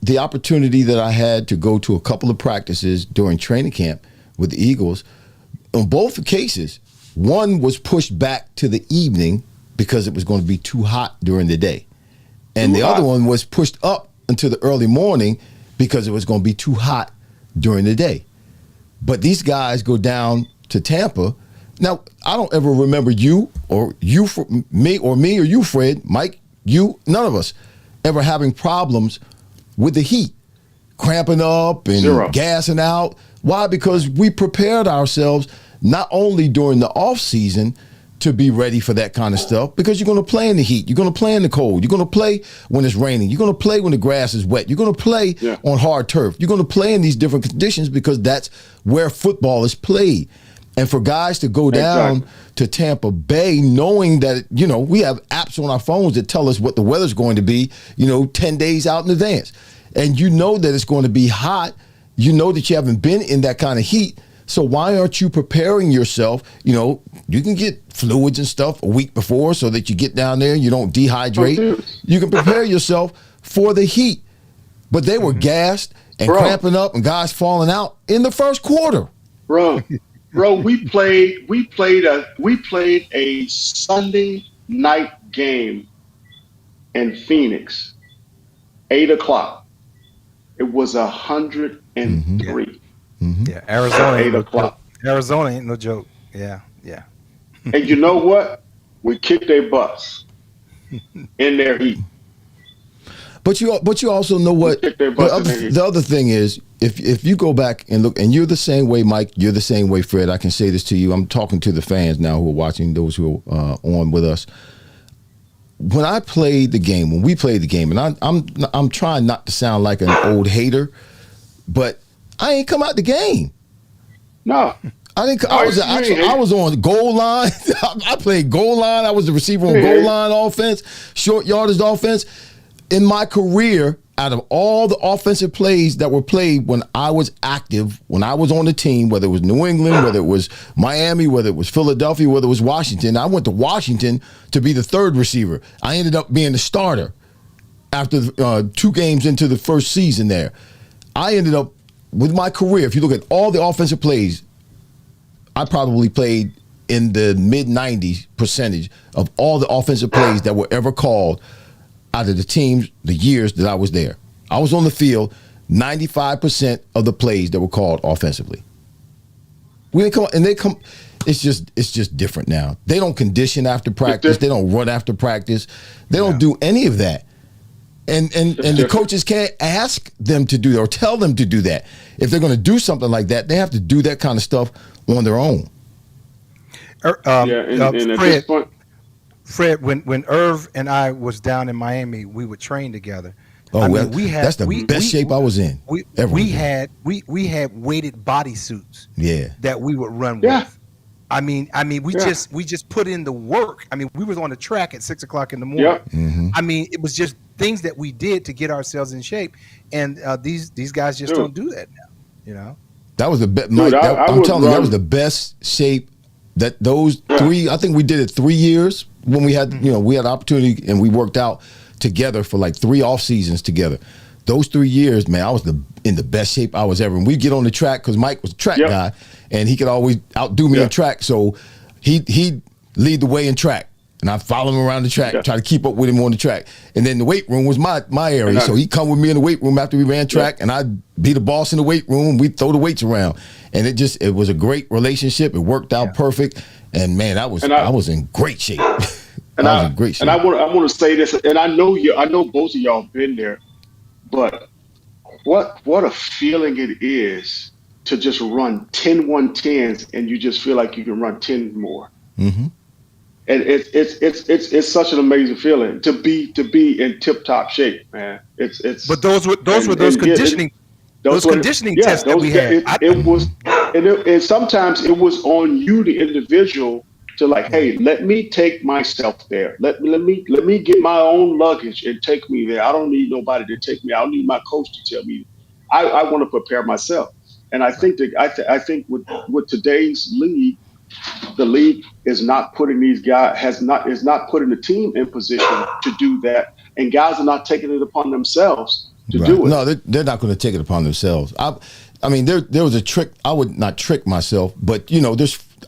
The opportunity that I had to go to a couple of practices during training camp with the Eagles, on both cases, one was pushed back to the evening because it was going to be too hot during the day. And the other one was pushed up until the early morning because it was going to be too hot during the day. But these guys go down to Tampa. Now, I don't ever remember you or me or you, Fred, Mike, you, none of us ever having problems with the heat, cramping up and gassing out. Why? Because we prepared ourselves not only during the off season to be ready for that kind of stuff, because you're going to play in the heat, you're going to play in the cold, you're going to play when it's raining, you're going to play when the grass is wet, you're going to play on hard turf, you're going to play in these different conditions because that's where football is played. And for guys to go down to Tampa Bay knowing that, we have apps on our phones that tell us what the weather's going to be, 10 days out in advance. And you know that it's going to be hot. You know that you haven't been in that kind of heat. So why aren't you preparing yourself? You can get fluids and stuff a week before so that you get down there and you don't dehydrate. You can prepare yourself for the heat. But they were gassed and cramping up and guys falling out in the first quarter. Bro, we played a Sunday night game in Phoenix, 8:00. It was 103. Yeah, Arizona. 8:00. Arizona ain't no joke. Yeah. And you know what? We kicked their butts in their heat. But you also know what the other thing is, if you go back and look, and you're the same way, Mike, you're the same way, Fred. I can say this to you. I'm talking to the fans now who are watching, those who are on with us. When we played the game, and I'm trying not to sound like an old hater, but I ain't come out the game. No. I was on goal line. I played goal line. I was the receiver on goal line offense, short yardage offense. in my career, out of all the offensive plays that were played when I was active, when I was on the team, whether it was New England, whether it was Miami, whether it was Philadelphia, whether it was Washington, I went to Washington to be the third receiver. I ended up being the starter after 2 games into the first season there. I ended up, with my career, if you look at all the offensive plays, I probably played in the mid-90s percentage of all the offensive plays that were ever called out of the teams, the years that I was there. I was on the field 95% of the plays that were called offensively. It's just different now. They don't condition after practice. They don't run after practice. They don't do any of that. And the coaches can't ask them to do that or tell them to do that. If they're going to do something like that, they have to do that kind of stuff on their own. And at this point, Fred, when Irv and I was down in Miami, we would train together. Oh, that's the best shape I was in. We had weighted bodysuits. Yeah. That we would run Yeah. with. I mean, we just put in the work. I mean, we was on the track at 6 o'clock in the morning. Yep. Mm-hmm. I mean, it was just things that we did to get ourselves in shape, and these guys just don't do that now. You know. That was the best. I'm telling you, that was the best shape. That those 3, I think we did it 3 years when we had, we had opportunity and we worked out together for like 3 off seasons together. Those 3 years, man, I was in the best shape I was ever. And we'd get on the track because Mike was a track guy, and he could always outdo me in track. So he'd lead the way in track, and I'd follow him around the track, try to keep up with him on the track. And then the weight room was my area, so he'd come with me in the weight room after we ran track, and I'd be the boss in the weight room, and we'd throw the weights around. And it was a great relationship. It worked out perfect. And man, I was in great shape. I was in great shape. And I want to say this, and I know both of y'all been there, but what a feeling it is to just run 10 110s and you just feel like you can run 10 more. Mm-hmm. And it's such an amazing feeling to be in tip top shape, man. But those were conditioning. Those conditioning tests that we had. And sometimes it was on you, the individual, to like, hey, let me take myself there. Let me get my own luggage and take me there. I don't need nobody to take me. I don't need my coach to tell me. I want to prepare myself. And I think with today's league, the league is not putting these guys is not putting the team in position to do that, and guys are not taking it upon themselves to do it. No, they're not going to take it upon themselves. I mean, there was a trick. I would not trick myself, but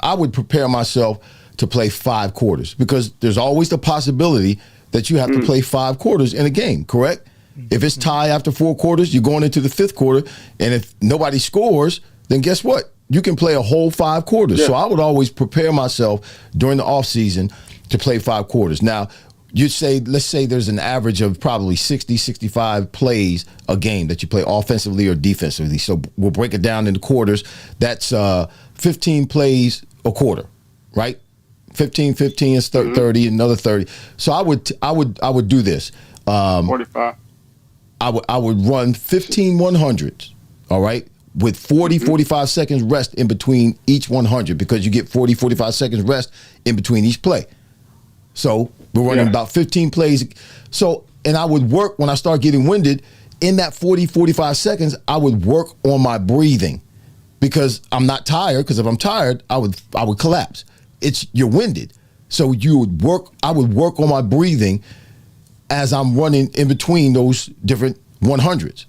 I would prepare myself to play 5 quarters because there's always the possibility that you have to play 5 quarters in a game. Correct? If it's tie after 4 quarters, you're going into the 5th quarter, and if nobody scores, then guess what? You can play a whole 5 quarters. Yeah. So I would always prepare myself during the off season to play 5 quarters. Now, let's say there's an average of probably 60, 65 plays a game that you play offensively or defensively. So we'll break it down into quarters. That's 15 plays a quarter, right? 15 is 30, another 30. So I would do this. 45. I would run 15 100s, all right, with 40, 45 seconds rest in between each 100 because you get 40, 45 seconds rest in between each play. So we're running about 15 plays. So, and I would work when I start getting winded in that 40, 45 seconds, I would work on my breathing because I'm not tired. Because if I'm tired, I would collapse. You're winded. So I would work on my breathing as I'm running in between those different 100s.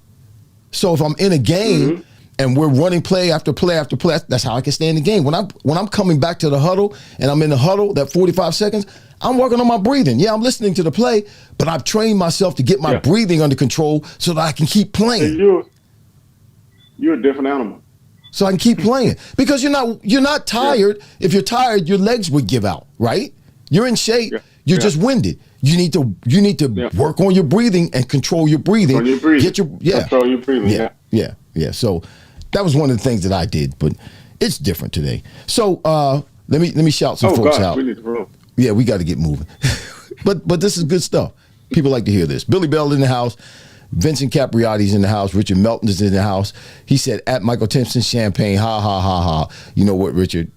So if I'm in a game and we're running play after play after play, that's how I can stay in the game. When I'm coming back to the huddle and I'm in the huddle, that 45 seconds, I'm working on my breathing. Yeah, I'm listening to the play, but I've trained myself to get my breathing under control so that I can keep playing. You're a different animal. So I can keep playing because you're not tired. Yeah. If you're tired, your legs would give out, right? You're in shape. Yeah. You're just winded. You need to work on your breathing and control your breathing. Control your breathing. Yeah. So that was one of the things that I did, but it's different today. So let me shout some folks out. We need to roll. Yeah, we got to get moving. but this is good stuff. People like to hear this. Billy Bell in the house. Vincent Capriati's in the house. Richard Melton is in the house. He said, at Michael Timpson, Champagne, ha, ha, ha, ha. You know what, Richard?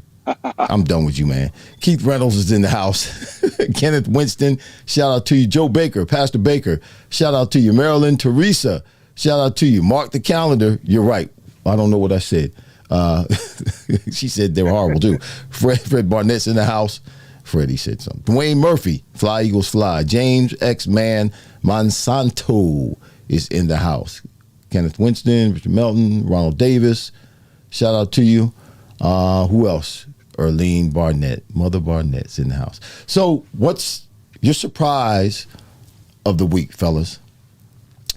I'm done with you, man. Keith Reynolds is in the house. Kenneth Winston, shout out to you. Joe Baker, Pastor Baker, shout out to you. Marilyn Teresa, shout out to you. Mark the calendar. You're right. I don't know what I said. She said they were horrible too. Fred Barnett's in the house. Freddie said something. Dwayne Murphy, Fly Eagles Fly. James X-Man Monsanto is in the house. Kenneth Winston, Richard Melton, Ronald Davis, shout out to you. Who else? Erlene Barnett, Mother Barnett's in the house. So what's your surprise of the week, fellas?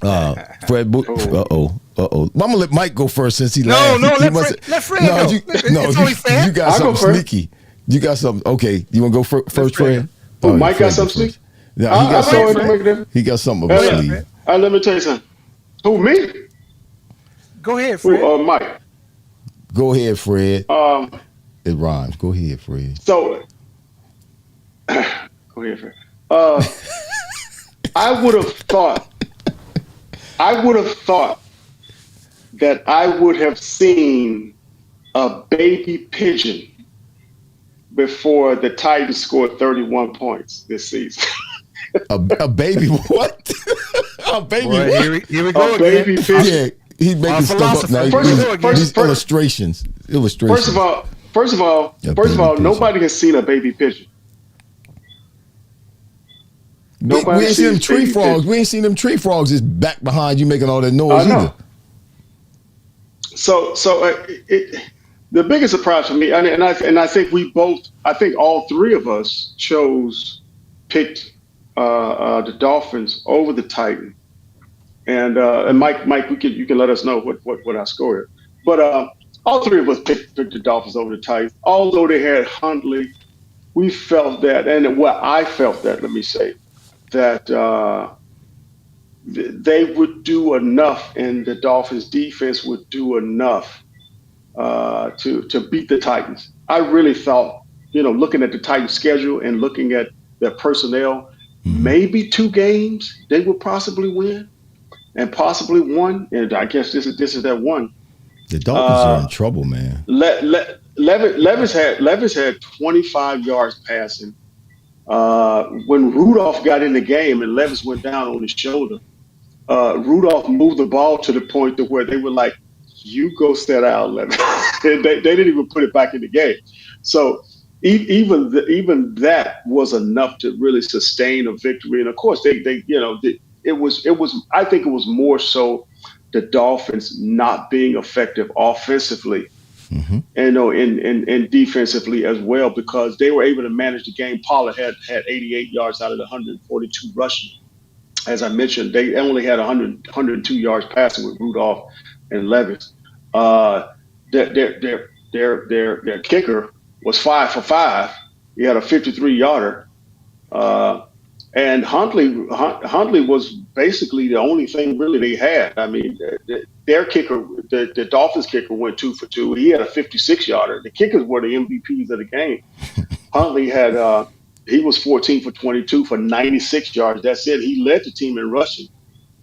Fred, uh-oh. I'm gonna let Mike go first since he laughed. Let Fred go. It's only fair. You got I'll something sneaky. You got something. Okay, you want to go first, Fred? Oh, All right, Mike Fred got something sneaky? Yeah, he got Fred. something up his sleeve. Let me tell you something. Who, me? Go ahead, Fred. Mike. Go ahead, Fred. It rhymes. Go ahead, Fred. So, go ahead, Fred. I would have thought that I would have seen a baby pigeon before the Titans scored 31 points this season. A baby what? A baby Boy, what? here we go A again. baby pigeon. Yeah, he making stuff up now. These illustrations. First of all, nobody has seen a baby pigeon. We ain't seen them tree frogs. We ain't seen them tree frogs just back behind you making all that noise either. So the biggest surprise for me, and I think all three of us picked the Dolphins over the Titans. And Mike, you can let us know what our score is. But all three of us picked the Dolphins over the Titans. Although they had Huntley, we felt that, I felt that, let me say, that they would do enough, and the Dolphins defense would do enough to beat the Titans. I really thought, looking at the Titans schedule and looking at their personnel, maybe 2 games they would possibly win, and possibly 1. And I guess this is that one. The Dolphins are in trouble, man. Levis had 25 yards passing. When Rudolph got in the game and Levis went down on his shoulder, Rudolph moved the ball to the point to where they were like, "You go sit out, Levis." they didn't even put it back in the game. So even that was enough to really sustain a victory. And of course, it was. I think it was more so the Dolphins not being effective offensively. Mm-hmm. And defensively as well, because they were able to manage the game. Pollard had 88 yards out of the 142 rushing. As I mentioned, they only had 102 yards passing with Rudolph and Levis. Their kicker was 5 for 5. He had a 53-yarder. And Huntley was basically the only thing really they had. I mean, their kicker, the Dolphins kicker, went 2 for 2. He had a 56-yarder. The kickers were the MVPs of the game. Huntley had he was 14 for 22 for 96 yards. That's it. He led the team in rushing,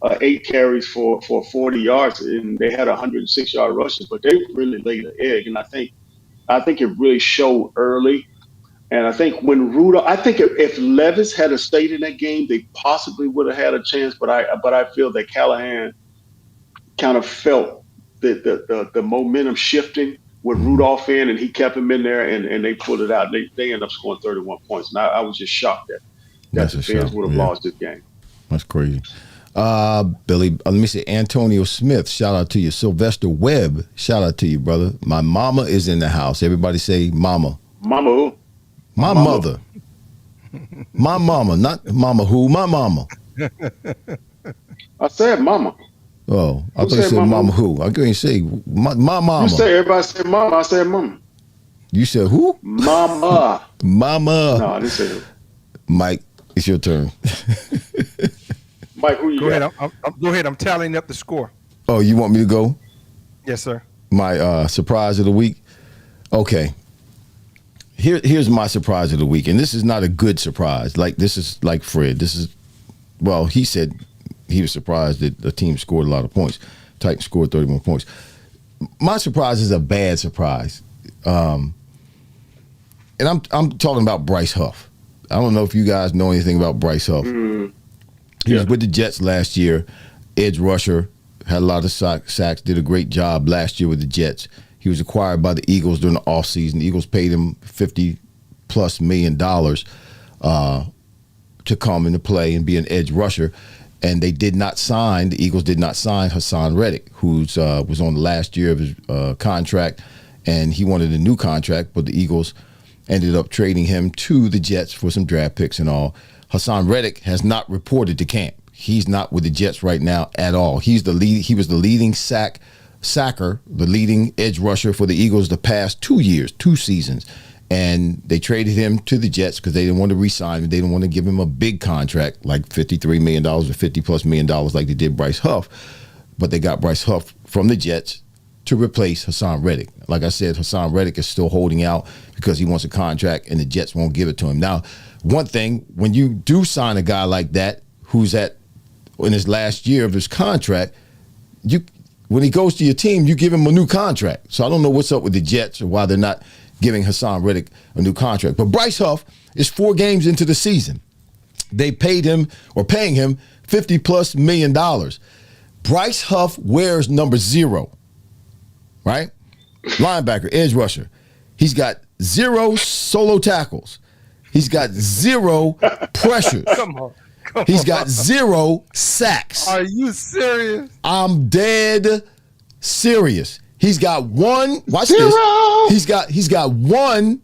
8 carries for 40 yards, and they had 106-yard rushes. But they really laid an egg, and I think it really showed early. And I think if Levis had stayed in that game, they possibly would have had a chance. But I feel that Callahan kind of felt the momentum shifting with Rudolph in, and he kept him in there, and they pulled it out. They ended up scoring 31 points. And I was just shocked that the Bears would have lost this game. That's crazy. Billy, let me say Antonio Smith, shout out to you. Sylvester Webb, shout out to you, brother. My mama is in the house. Everybody say mama. Mama who? My mother. My mama, not mama who, my mama. I said mama. Oh, I thought you said mama who. I couldn't say my mama. You say everybody said mama. I said mama. You said who? Mama. Mama. No, I didn't say who. Mike, it's your turn. Mike, who you got? Go ahead. I'm tallying up the score. Oh, you want me to go? Yes, sir. My surprise of the week? Okay. Here's my surprise of the week, and this is not a good surprise. This is like Fred. He said he was surprised that the team scored a lot of points. Titans scored 31 points. My surprise is a bad surprise. and I'm talking about Bryce Huff. I don't know if you guys know anything about Bryce Huff. He was with the Jets last year, edge rusher, had a lot of sacks, did a great job last year with the Jets. He was acquired by the Eagles during the offseason. The Eagles paid him $50+ million to come into play and be an edge rusher. And the Eagles did not sign Hassan Reddick, who was on the last year of his contract, and he wanted a new contract, but the Eagles ended up trading him to the Jets for some draft picks and all. Hassan Reddick has not reported to camp. He's not with the Jets right now at all. He was the leading sacker, the leading edge rusher for the Eagles the past 2 seasons. And they traded him to the Jets because they didn't want to re-sign him. They didn't want to give him a big contract like $53 million or $50+ million like they did Bryce Huff. But they got Bryce Huff from the Jets to replace Hassan Reddick. Like I said, Hassan Reddick is still holding out because he wants a contract and the Jets won't give it to him. Now, one thing, when you do sign a guy like that who's in his last year of his contract, when he goes to your team, you give him a new contract. So I don't know what's up with the Jets or why they're not giving Hassan Reddick a new contract. But Bryce Huff is 4 games into the season. They paying him $50+ million. Bryce Huff wears number 0, right? Linebacker, edge rusher. He's got 0 solo tackles. He's got 0 pressures. Come on. He's got 0 sacks. Are you serious? I'm dead serious. He's got 1. Watch 0. this. He's got 1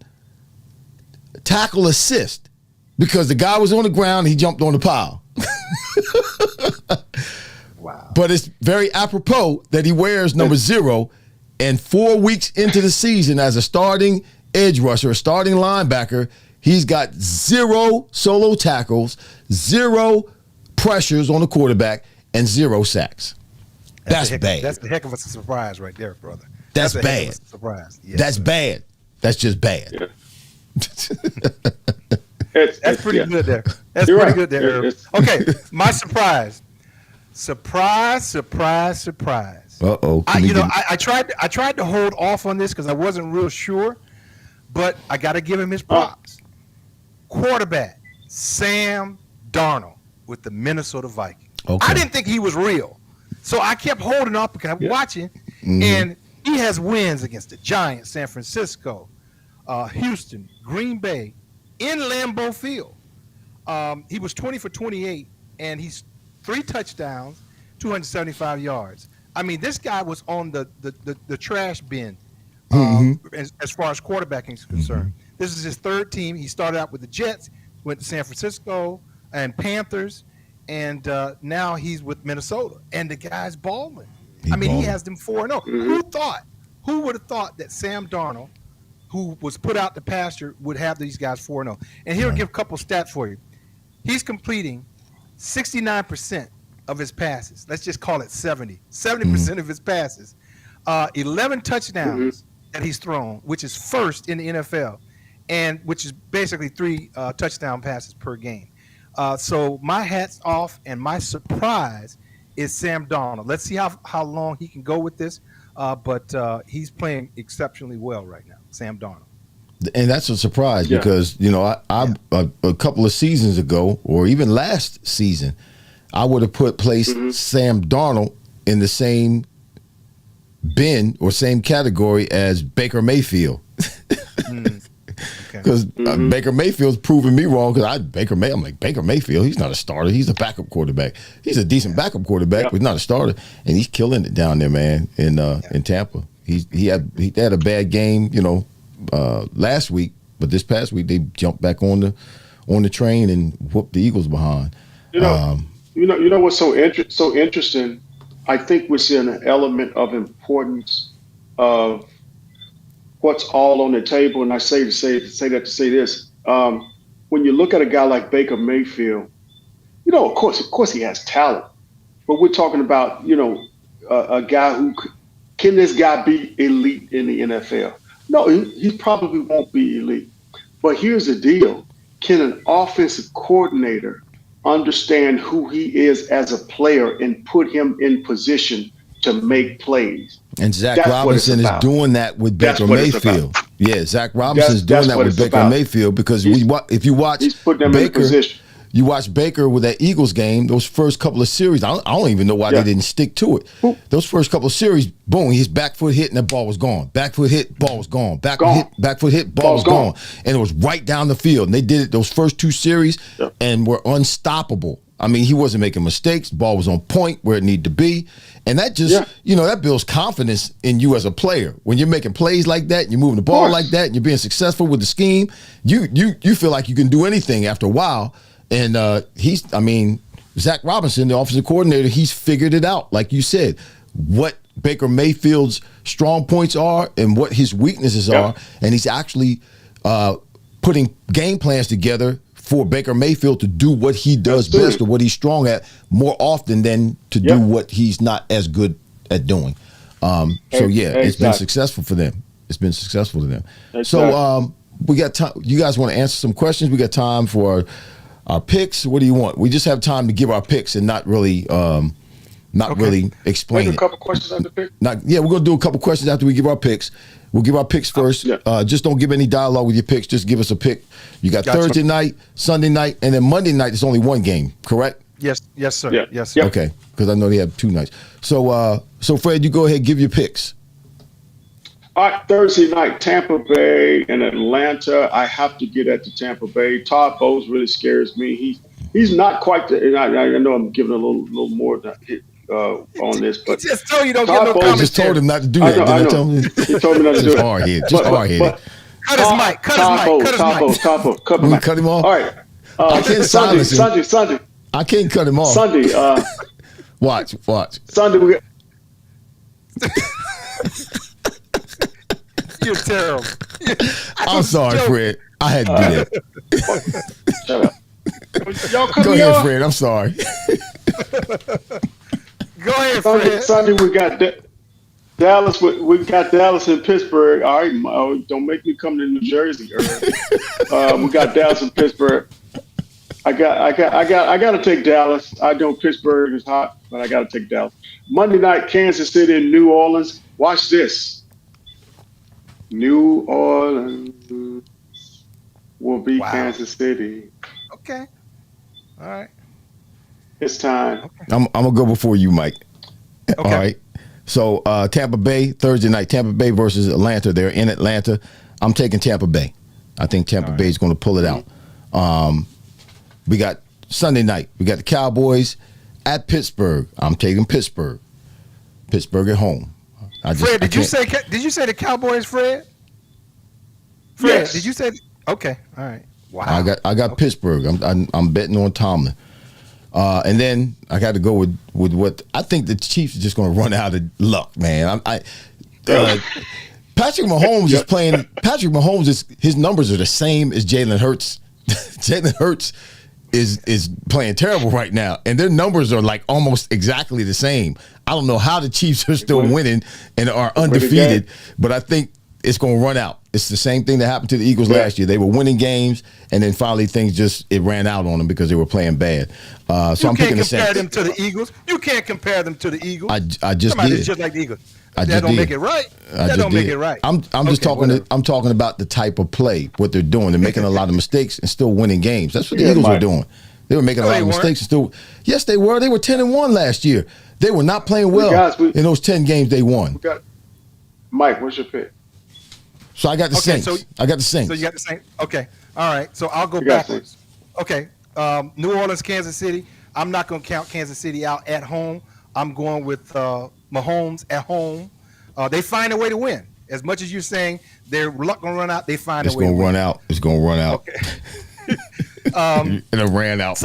tackle assist because the guy was on the ground and he jumped on the pile. Wow. But it's very apropos that he wears number 0, and 4 weeks into the season as a starting edge rusher, a starting linebacker, he's got 0 solo tackles, 0 pressures on the quarterback, and 0 sacks. That's bad. That's the heck of a surprise right there, brother. That's a bad. Heck of a surprise. Yes, That's sir. bad. That's just bad. Yeah. That's pretty good there. That's You're pretty right. good there, Herb. Okay, my surprise. Surprise. Uh-oh. I tried to hold off on this because I wasn't real sure, but I got to give him his props. Quarterback Sam Darnold with the Minnesota Vikings. Okay. I didn't think he was real, so I kept holding off because I'm watching, and he has wins against the Giants, San Francisco, Houston, Green Bay, in Lambeau Field. He was 20 for 28, and he's 3 touchdowns, 275 yards. I mean, this guy was on the trash bin as far as quarterbacking is concerned. This is his 3rd team. He started out with the Jets, went to San Francisco and Panthers, and now he's with Minnesota. And the guy's balling. He has them 4-0. Who would have thought that Sam Darnold, who was put out to pasture, would have these guys 4-0? And he'll give a couple stats for you. He's completing 69% of his passes. Let's just call it 70. 70% of his passes. 11 touchdowns that he's thrown, which is 1st in the NFL, and which is basically 3 touchdown passes per game. So my hat's off, and my surprise is Sam Darnold. Let's see how long he can go with this, but he's playing exceptionally well right now, Sam Darnold. And that's a surprise because, I a couple of seasons ago, or even last season, I would have placed Sam Darnold in the same bin or same category as Baker Mayfield. Because Baker Mayfield's proving me wrong. Because I'm like, Baker Mayfield, he's not a starter. He's a backup quarterback. He's a decent backup quarterback, but he's not a starter. And he's killing it down there, man, in Tampa. He had a bad game, last week, but this past week they jumped back on the train and whooped the Eagles behind. You know what's so interesting? I think we're seeing an element of importance of what's all on the table, and I say this. When you look at a guy like Baker Mayfield, of course he has talent, but we're talking about a guy who can this guy be elite in the NFL? No, he probably won't be elite. But here's the deal: can an offensive coordinator understand who he is as a player and put him in position to make plays? And Zach Robinson is doing that with Baker Mayfield. Yeah, Zach Robinson's doing that what with it's Baker about. Mayfield because if you watch He's putting them in Baker, position. you watch Baker with that Eagles game, those first couple of series, I don't even know why they didn't stick to it. Those first couple of series, boom, his back foot hit and the ball was gone. Back foot hit, ball was gone. Back foot hit, ball was gone. And it was right down the field. And they did it those first two series and were unstoppable. I mean, he wasn't making mistakes. The ball was on point where it needed to be. And that just, that builds confidence in you as a player. When you're making plays like that, you're moving the ball like that, and you're being successful with the scheme, you feel like you can do anything after a while. And Zach Robinson, the offensive coordinator, he's figured it out. Like you said, what Baker Mayfield's strong points are and what his weaknesses are. And he's actually putting game plans together for Baker Mayfield to do what he does best or what he's strong at more often than to do what he's not as good at doing. It's been successful for them. It's been successful to them. Exactly. So we got time. You guys want to answer some questions? We got time for our picks. What do you want? We just have time to give our picks and not really really explain it. A couple questions on the pick. We're gonna do a couple questions after we give our picks. We'll give our picks first. Just don't give any dialogue with your picks. Just give us a pick. You got Thursday night, Sunday night, and then Monday night. There's only one game, correct? Yes, sir. Yeah. Yes, sir. Okay, because I know they have two nights. So, Fred, you go ahead, give your picks. All right, Thursday night, Tampa Bay and Atlanta. I have to get at the Tampa Bay. Todd Bowles really scares me. He's not quite the. I know I'm giving a little more on this, but just told you don't Todd get no Bowles comments. Just told him not to do that. I know. Tell him? He told me not to do it. Hard-headed. Just hard-headed. Cut his mic. Top Bowles. Cut We him cut him off? All right. I can't silence him. Sunday. I can't cut him off. Sunday. Watch. Sunday. We got, You're terrible. I'm sorry, Fred. I had to do that. shut up. Y'all cut Go me ahead, off. Fred. I'm sorry. Go ahead, Fred. Sunday we got Dallas. We got Dallas and Pittsburgh. All right, don't make me come to New Jersey. We got Dallas and Pittsburgh. I got to take Dallas. I know Pittsburgh is hot, but I got to take Dallas. Monday night, Kansas City and New Orleans. Watch this. New Orleans will be Kansas City. Okay. All right. It's time. Okay. I'm gonna go before you, Mike. Okay. All right. So Tampa Bay Thursday night. Tampa Bay versus Atlanta. They're in Atlanta. I'm taking Tampa Bay. I think Tampa Bay is going to pull it out. We got Sunday night. We got the Cowboys at Pittsburgh. I'm taking Pittsburgh. Pittsburgh at home. Fred, did you say the Cowboys, Fred? Fred, Yes. did you say? Okay. All right. Wow. I got Pittsburgh. I'm betting on Tomlin. And then I got to go with what I think the Chiefs are just going to run out of luck, man. Patrick Mahomes is playing. Patrick Mahomes his numbers are the same as Jalen Hurts. Jalen Hurts is playing terrible right now, and their numbers are like almost exactly the same. I don't know how the Chiefs are still winning and are undefeated, but I think it's going to run out. It's the same thing that happened to the Eagles last year. They were winning games, and then finally things it ran out on them because they were playing bad. So I'm picking the Saints. You can't compare them to the Eagles. You can't compare them to the Eagles. I just Somebody did. just like the Eagles. I That just don't did. make it right. That don't make it right. I'm just talking. Whatever. I'm talking about the type of play, what they're doing. They're making a lot of mistakes and still winning games. That's what the Eagles were doing. They were making a lot of mistakes and still. Yes, they were. They were 10-1 last year. They were not playing well in those 10 games they won. Mike, what's your pick? So I got the Saints. I got the Saints. So you got the Saints. Okay. All right. So I'll go backwards. Okay. New Orleans, Kansas City. I'm not going to count Kansas City out at home. I'm going with Mahomes at home. They find a way to win. As much as you're saying their luck going to run out, they find a way to win. It's going to run out. Okay. And it ran out.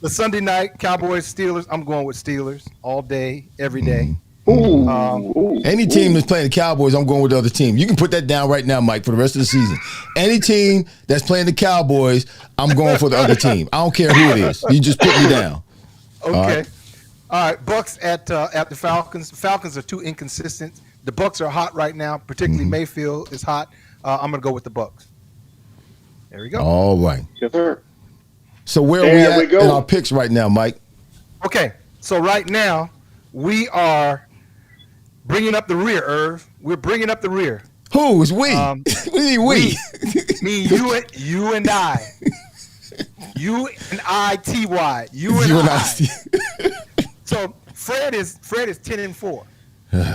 The Sunday night, Cowboys, Steelers. I'm going with Steelers all day, every day. Any team that's playing the Cowboys, I'm going with the other team. You can put that down right now, Mike, for the rest of the season. Any team that's playing the Cowboys, I'm going for the other team. I don't care who it is. You just put me down. Okay. All right. Bucks at the Falcons. The Falcons are too inconsistent. The Bucks are hot right now, particularly Mayfield is hot. I'm going to go with the Bucks. There we go. All right. Yes, sir. So where are we at in our picks right now, Mike? Okay. So right now, we are bringing up the rear, Irv. We're bringing up the rear. Who is we? Um, What do you mean we? Me, you and I. You and I, Ty. You and You and I. I. So Fred is 10-4.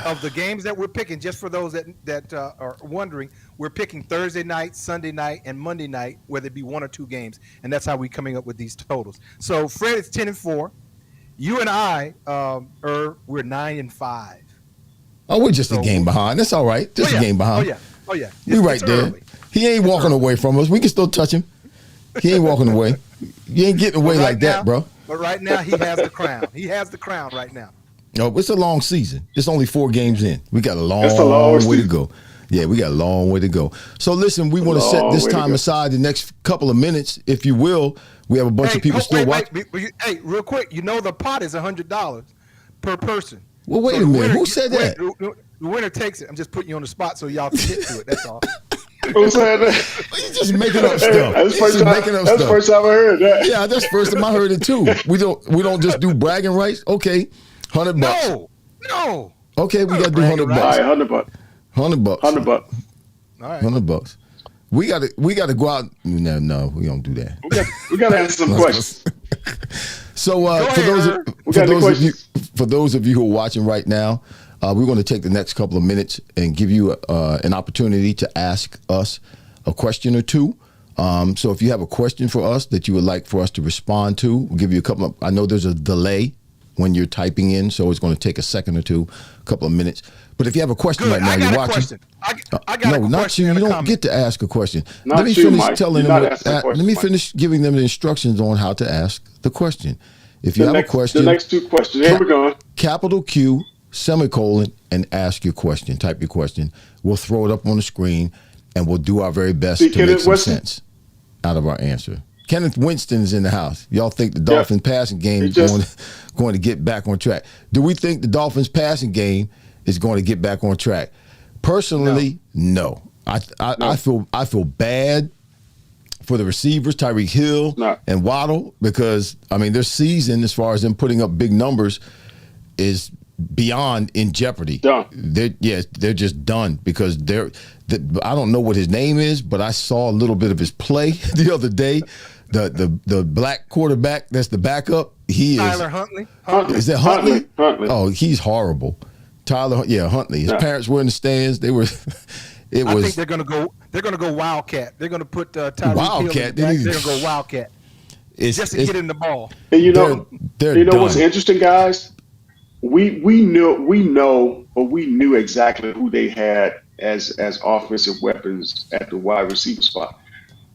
Of the games that we're picking, just for those that are wondering, we're picking Thursday night, Sunday night, and Monday night, whether it be one or two games, and that's how we're coming up with these totals. So Fred is 10-4. You and I, we're 9-5. Oh, we're just a game behind. That's all right. Just a game behind. Oh yeah. We right It's there. early. He ain't walking away from us. We can still touch him. He ain't walking away. You ain't getting away But like that, now- bro. But right now, he has the crown. He has the crown right now. No, it's a long season. It's only 4 games in. We got a long It's a long way to season. go. Yeah, we got a long way to go. So listen, we want to set Long this way to time go. aside, the next couple of minutes, if you will. We have a bunch of people still watching. Hey, real quick, the pot is $100 per person. Well, wait So a the minute. winner- Who said that? The winner takes it. I'm just putting you on the spot so y'all can get to it. That's all. Who said that? You just making up stuff. That's the You first just time. making up That's the stuff. first time I heard that. Yeah, that's the first time I heard it too. We don't just do bragging rights. Okay, $100. No. Okay, we got to do Bragging $100. All right, $100. $100. $100. All right. $100. We got to go out. No, we don't do that. We got to answer some questions. So Go for ahead, those Herb. We got any for those of you who are watching right now, we're going to take the next couple of minutes and give you an opportunity to ask us a question or two. So if you have a question for us that you would like for us to respond to, we'll give you a couple of. I know there's a delay when you're typing in, so it's going to take a second or two, a couple of minutes. But if you have a question Good. right now, I got you're a watching. question. I got No, a question. not you. and You a don't comment. get to ask a question. Not Let me you, finish Mike. telling You're them. not asking a question, Let me Mike. finish giving them the instructions on how to ask the question. If you have a question, The next two questions. Here we go. capital Q, semicolon, and ask your question. Type your question. We'll throw it up on the screen, and we'll do our very best See, to make Kenneth some Winston? sense out of our answer. Kenneth Winston's in the house. Y'all think the Dolphins passing game is going to get back on track? Do we think the Dolphins passing game is going to get back on track? Personally, no. I feel bad for the receivers, Tyreek Hill No. and Waddle, because their season, as far as them putting up big numbers, is beyond in jeopardy. Done. They're just done because I don't know what his name is, but I saw a little bit of his play the other day. The black quarterback that's the backup, he Tyler is. Huntley. Is that Huntley? Huntley. Oh, he's horrible. Huntley. His parents were in the stands. They were. It I was. think they're gonna go Wildcat. They're gonna put Tyreek Wildcat? Hill in the They back. need- They're gonna go Wildcat It's, just to it's- get him the ball. And you know they're what's done. interesting, guys? We knew exactly who they had as offensive weapons at the wide receiver spot.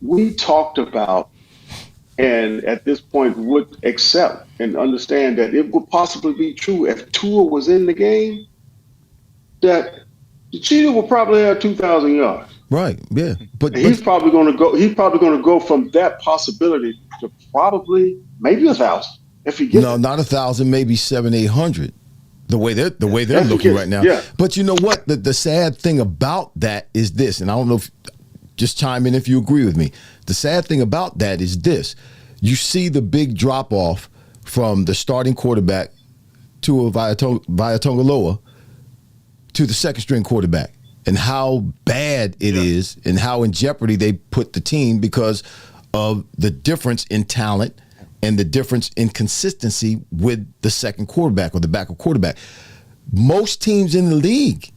We talked about, and at this point would accept and understand that it would possibly be true if Tua was in the game, that the Cheetah will probably have 2,000 yards. Right. Yeah. But He's probably going to go. He's probably going to go from that possibility to probably maybe 1,000 if he gets. no, not 1,000, maybe 700-800. The way they're Yeah, looking because- right now. yeah. But you know what? The sad thing about that is this, and I don't know if just chime in if you agree with me. The sad thing about that is this: you see the big drop off from the starting quarterback to Vaiatongaloa to the second string quarterback, and how bad it is, and how in jeopardy they put the team because of the difference in talent and the difference in consistency with the second quarterback or the backup quarterback. Most teams in the league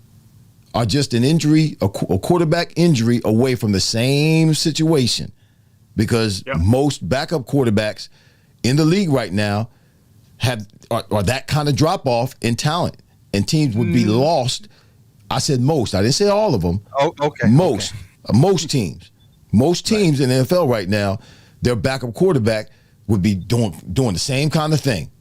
are just an injury, a quarterback injury away from the same situation, because most backup quarterbacks in the league right now are that kind of drop off in talent, and teams would be lost. I said most. I didn't say all of them. Oh, okay. Most teams in the NFL right now, their backup quarterback would be doing the same kind of thing,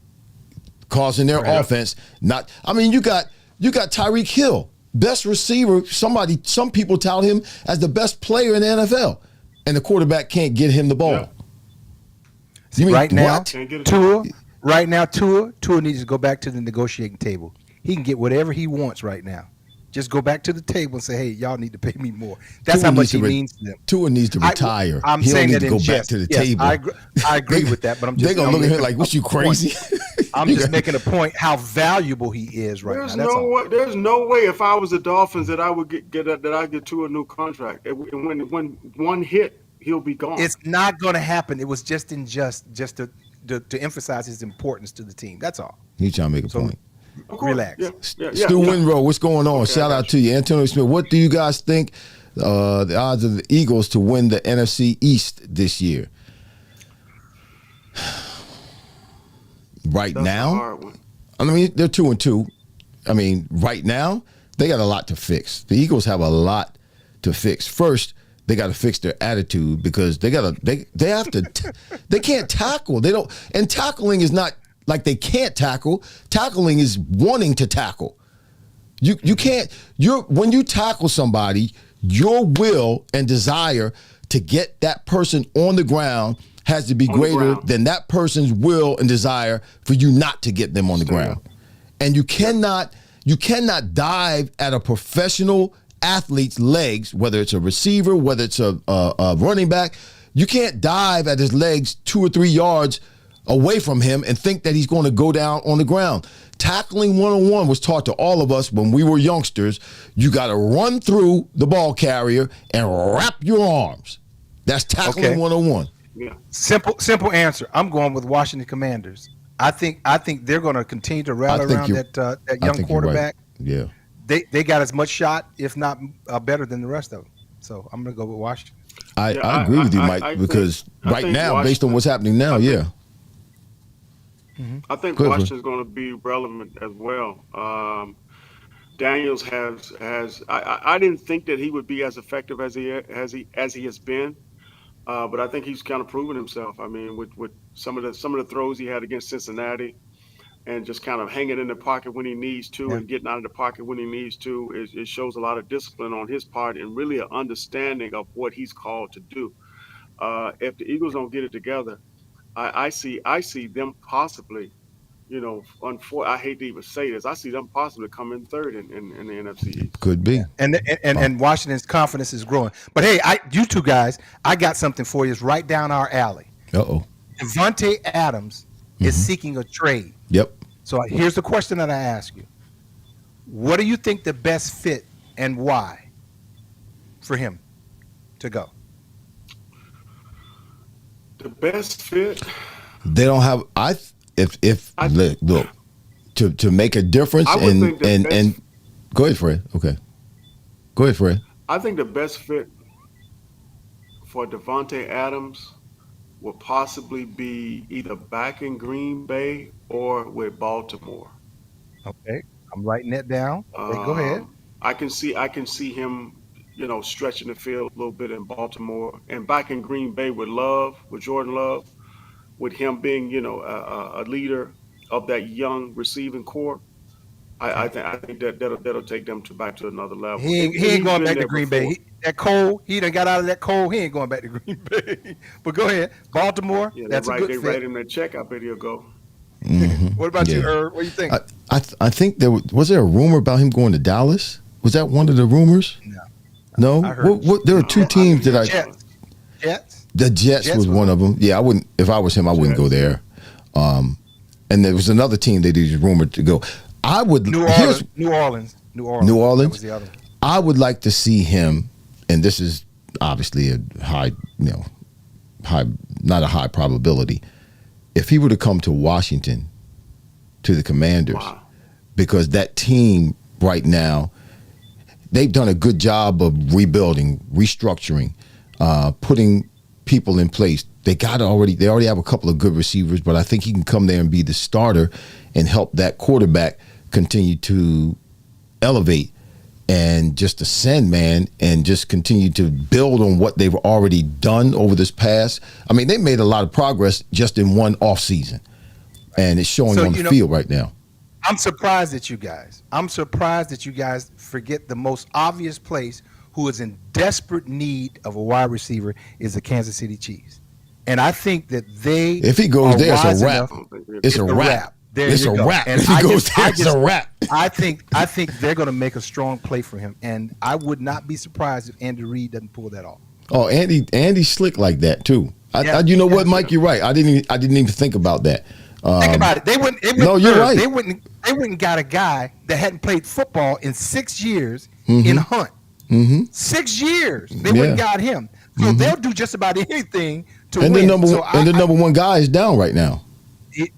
causing their offense not. You got Tyreek Hill, best receiver. Some people tout him as the best player in the NFL, and the quarterback can't get him the ball. Yeah. You mean Right now, what? Tua needs to go back to the negotiating table. He can get whatever he wants right now. Just go back to the table and say, "Hey, y'all need to pay me more." That's Tua how much needs to he re- means to them. Tua needs to retire. I'm he saying don't need that to go in back jest. to the Yes, table. I agree with that, but I'm just They're gonna I'm look at him making like, "What, you a point. crazy?" I'm just making a point how valuable he is right There's now. That's no all. way. There's no way if I was the Dolphins that I would get to a new contract. And when one hit, he'll be gone. It's not going to happen. It was just to emphasize his importance to the team. That's all. He's trying to make a point. Of course. Relax. Yeah. Stu Winrow, what's going on? Okay, Shout I out got to you. Antonio Smith, what do you guys think the odds of the Eagles to win the NFC East this year? Right That's a now, hard one. I mean, they're 2-2. I mean, right now, they got a lot to fix. The Eagles have a lot to fix. First, they got to fix their attitude because they have to they can't tackle. They don't, and tackling is not like they can't tackle. Tackling is wanting to tackle. You can't, when you tackle somebody, your will and desire to get that person on the ground has to be greater than that person's will and desire for you not to get them on the ground. And you cannot dive at a professional athlete's legs, whether it's a receiver, whether it's a running back. You can't dive at his legs 2 or 3 yards away from him and think that he's going to go down on the ground. Tackling one-on-one was taught to all of us when we were youngsters. You got to run through the ball carrier and wrap your arms. That's tackling one-on-one. Yeah. Simple answer. I'm going with Washington Commanders. I think they're going to continue to rally around that young quarterback. Yeah. They got as much shot, if not better than the rest of them. So I'm going to go with Washington. I agree with you, Mike, because right now, based on what's happening now, I think Washington's going to be relevant as well. Daniels has. I didn't think that he would be as effective as he has been, but I think he's kind of proven himself. I mean, with some of the throws he had against Cincinnati, and just kind of hanging in the pocket when he needs to and getting out of the pocket when he needs to, it shows a lot of discipline on his part and really an understanding of what he's called to do. If the Eagles don't get it together, I see them possibly, I hate to even say this, I see them possibly coming third in the NFC East. Could be. And Washington's confidence is growing. But hey, you two guys, I got something for you. It's right down our alley. Uh-oh. Devontae Adams is seeking a trade. Yep. So here's the question that I ask you. What do you think the best fit and why for him to go? The best fit? They don't have look to make a difference and go ahead, Fred. Okay. Go ahead, Fred. I think the best fit for Devontae Adams will possibly be either back in Green Bay or with Baltimore. Okay, I'm writing that down. Okay, go ahead. I can see him, stretching the field a little bit in Baltimore and back in Green Bay with Jordan Love, with him being, a leader of that young receiving core. I think that'll take them back to another level. He ain't going back to Green Bay. He done got out of that cold. He ain't going back to Green Bay. But go ahead, Baltimore. Yeah, that's a good fit. They write him that check. I bet he'll go. Mm-hmm. What about you, Herb? What do you think? I think was there a rumor about him going to Dallas? Was that one of the rumors? No. There are two teams that Jets. The Jets was one of them. Yeah, I wouldn't. If I was him, I wouldn't go there. And there was another team that is rumored to go. I would. New Orleans. That was the other one. I would like to see him, and this is obviously a high, not a high probability. If he were to come to Washington, to the Commanders, because that team right now, they've done a good job of rebuilding, restructuring, putting people in place. They already have a couple of good receivers, but I think he can come there and be the starter and help that quarterback continue to elevate and just ascend, man, and just continue to build on what they've already done over this past. I mean, they made a lot of progress just in one off season, and it's showing on the field right now. I'm surprised at you guys. Forget the most obvious place who is in desperate need of a wide receiver is the Kansas City Chiefs. And I think that if he goes there, it's a wrap. It's a wrap. It's a wrap. If he goes there, it's a wrap. I think they're going to make a strong play for him, and I would not be surprised if Andy Reid doesn't pull that off. Oh, Andy's slick like that too. You know what, Mike? You're right. I didn't even think about that. Think about it. They wouldn't. No, you're right. They wouldn't got a guy that hadn't played football in 6 years in Hunt. 6 years. They wouldn't got him. So they'll do just about anything to And win. the number one guy is down right now.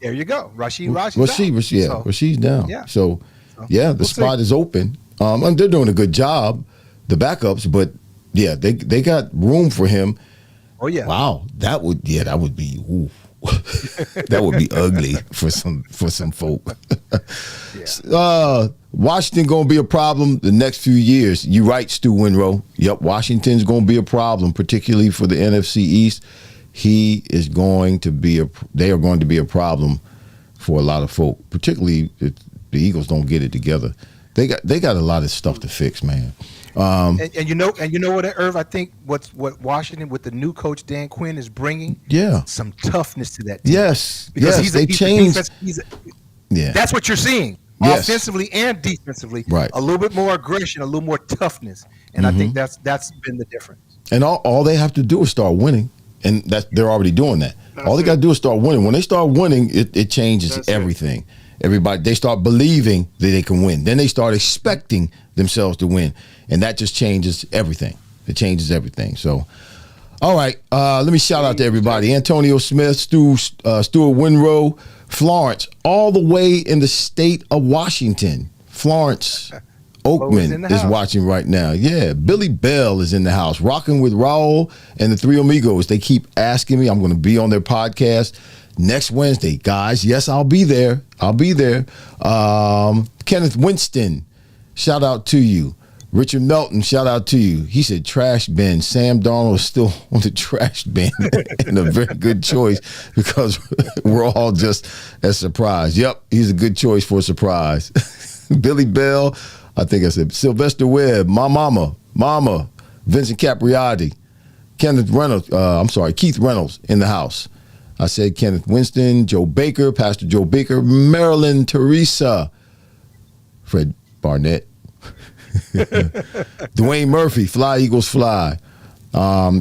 There you go. Rashid's down. Yeah. So the we'll spot see. is open. And they're doing a good job, the backups, but yeah, they got room for him. Oh yeah. Wow, that would be ooh. That would be ugly for some folk. Washington gonna be a problem the next few years. You right, Stu Winrow. Yep, Washington's gonna be a problem, particularly for the NFC East. They are going to be a problem for a lot of folk, particularly if the Eagles don't get it together. They got a lot of stuff to fix, man. And you know what, Irv? I think what Washington with the new coach Dan Quinn is bringing, some toughness to that team. Yes, because they changed. That's what you're seeing, offensively and defensively. Right, a little bit more aggression, a little more toughness, and I think that's been the difference. And all they have to do is start winning, and they're already doing that. All they got to do is start winning. When they start winning, it changes everything. Everybody, they start believing that they can win. Then they start expecting themselves to win. And that just changes everything. It changes everything. So, all right, let me shout out to everybody. Antonio Smith, Stuart Winrow, Florence, all the way in the state of Washington. Florence Oakman is watching right now. Yeah, Billy Bell is in the house, rocking with Raul and the Three Amigos. They keep asking me. I'm going to be on their podcast next Wednesday, guys. Yes, I'll be there. Kenneth Winston, shout out to you. Richard Melton, shout out to you. He said trash bin. Sam Darnold is still on the trash bin, and a very good choice because we're all just as surprised. Yep, he's a good choice for a surprise. Billy Bell, I think I said Sylvester Webb, my mama, Vincent Capriati, Keith Reynolds in the house. I said Kenneth Winston, Joe Baker, Pastor Joe Baker, Marilyn Teresa, Fred Barnett, Dwayne Murphy, Fly Eagles Fly,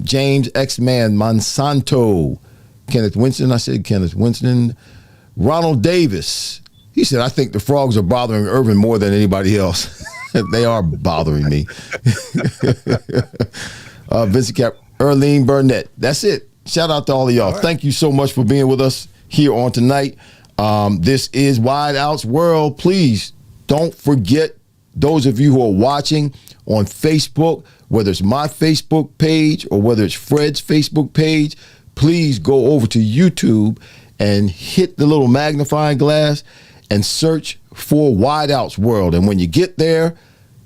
James X-Man Monsanto, Kenneth Winston, I said Kenneth Winston, Ronald Davis. He said, I think the frogs are bothering Irvin more than anybody else. They are bothering me. Vincent Cap, Erlene Burnett. That's it. Shout out to all of y'all. All right. Thank you so much for being with us here on tonight. This is Wide Out's World. Please don't forget, those of you who are watching on Facebook, whether it's my Facebook page or whether it's Fred's Facebook page, please go over to YouTube and hit the little magnifying glass and search for Wide Out's World. And when you get there,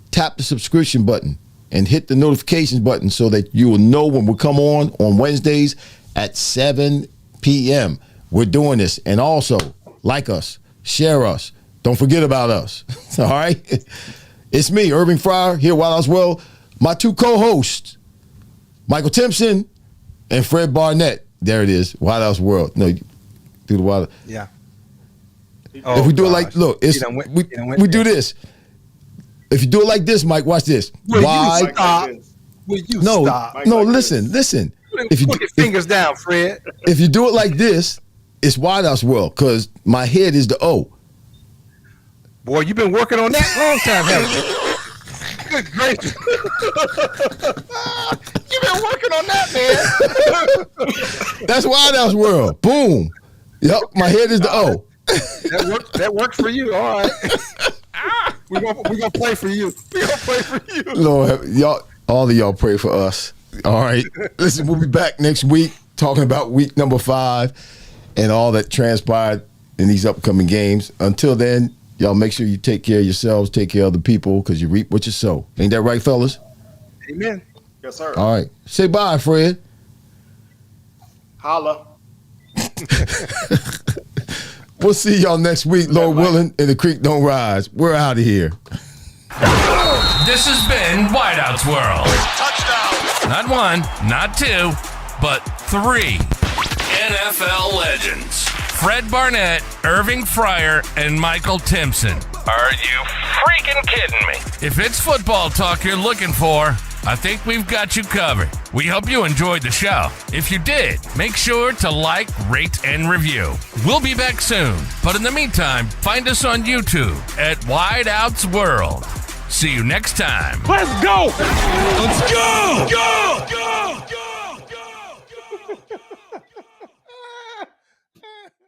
tap the subscription button and hit the notifications button so that you will know when we come on Wednesdays at 7 p.m. We're doing this. And also, like us, share us. Don't forget about us. All right? It's me, Irving Fryer, here at Wild Out's World. My two co-hosts, Michael Timpson and Fred Barnett. There it is, Wild Out's World. No, do the Wild. Yeah. If we do it like, look, we do this. If you do it like this, Mike, watch this. Will you stop? No, listen. If you put your fingers down, Fred. If you do it like this, it's Wide Out's World because my head is the O. Boy, you've been working on that long time, haven't you? Good gracious. You've been working on that, man. That's Wide Out's World. Boom. Yep, my head is the O. That worked for you. All right. We're gonna play for you. Lord, y'all, all of y'all pray for us. All right. Listen, we'll be back next week talking about week number 5 and all that transpired in these upcoming games. Until then, y'all make sure you take care of yourselves, take care of the people, because you reap what you sow. Ain't that right, fellas? Amen. Yes, sir. All right. Say bye, Fred. Holla. We'll see y'all next week, Lord willing, and the creek don't rise. We're out of here. This has been Wide Out's World. Touchdown. Not 1, not 2, but 3 NFL legends. Fred Barnett, Irving Fryer, and Michael Timpson. Are you freaking kidding me? If it's football talk you're looking for, I think we've got you covered. We hope you enjoyed the show. If you did, make sure to like, rate, and review. We'll be back soon, but in the meantime, find us on YouTube at Wideouts World. See you next time. Let's go! Let's go! Go! Go!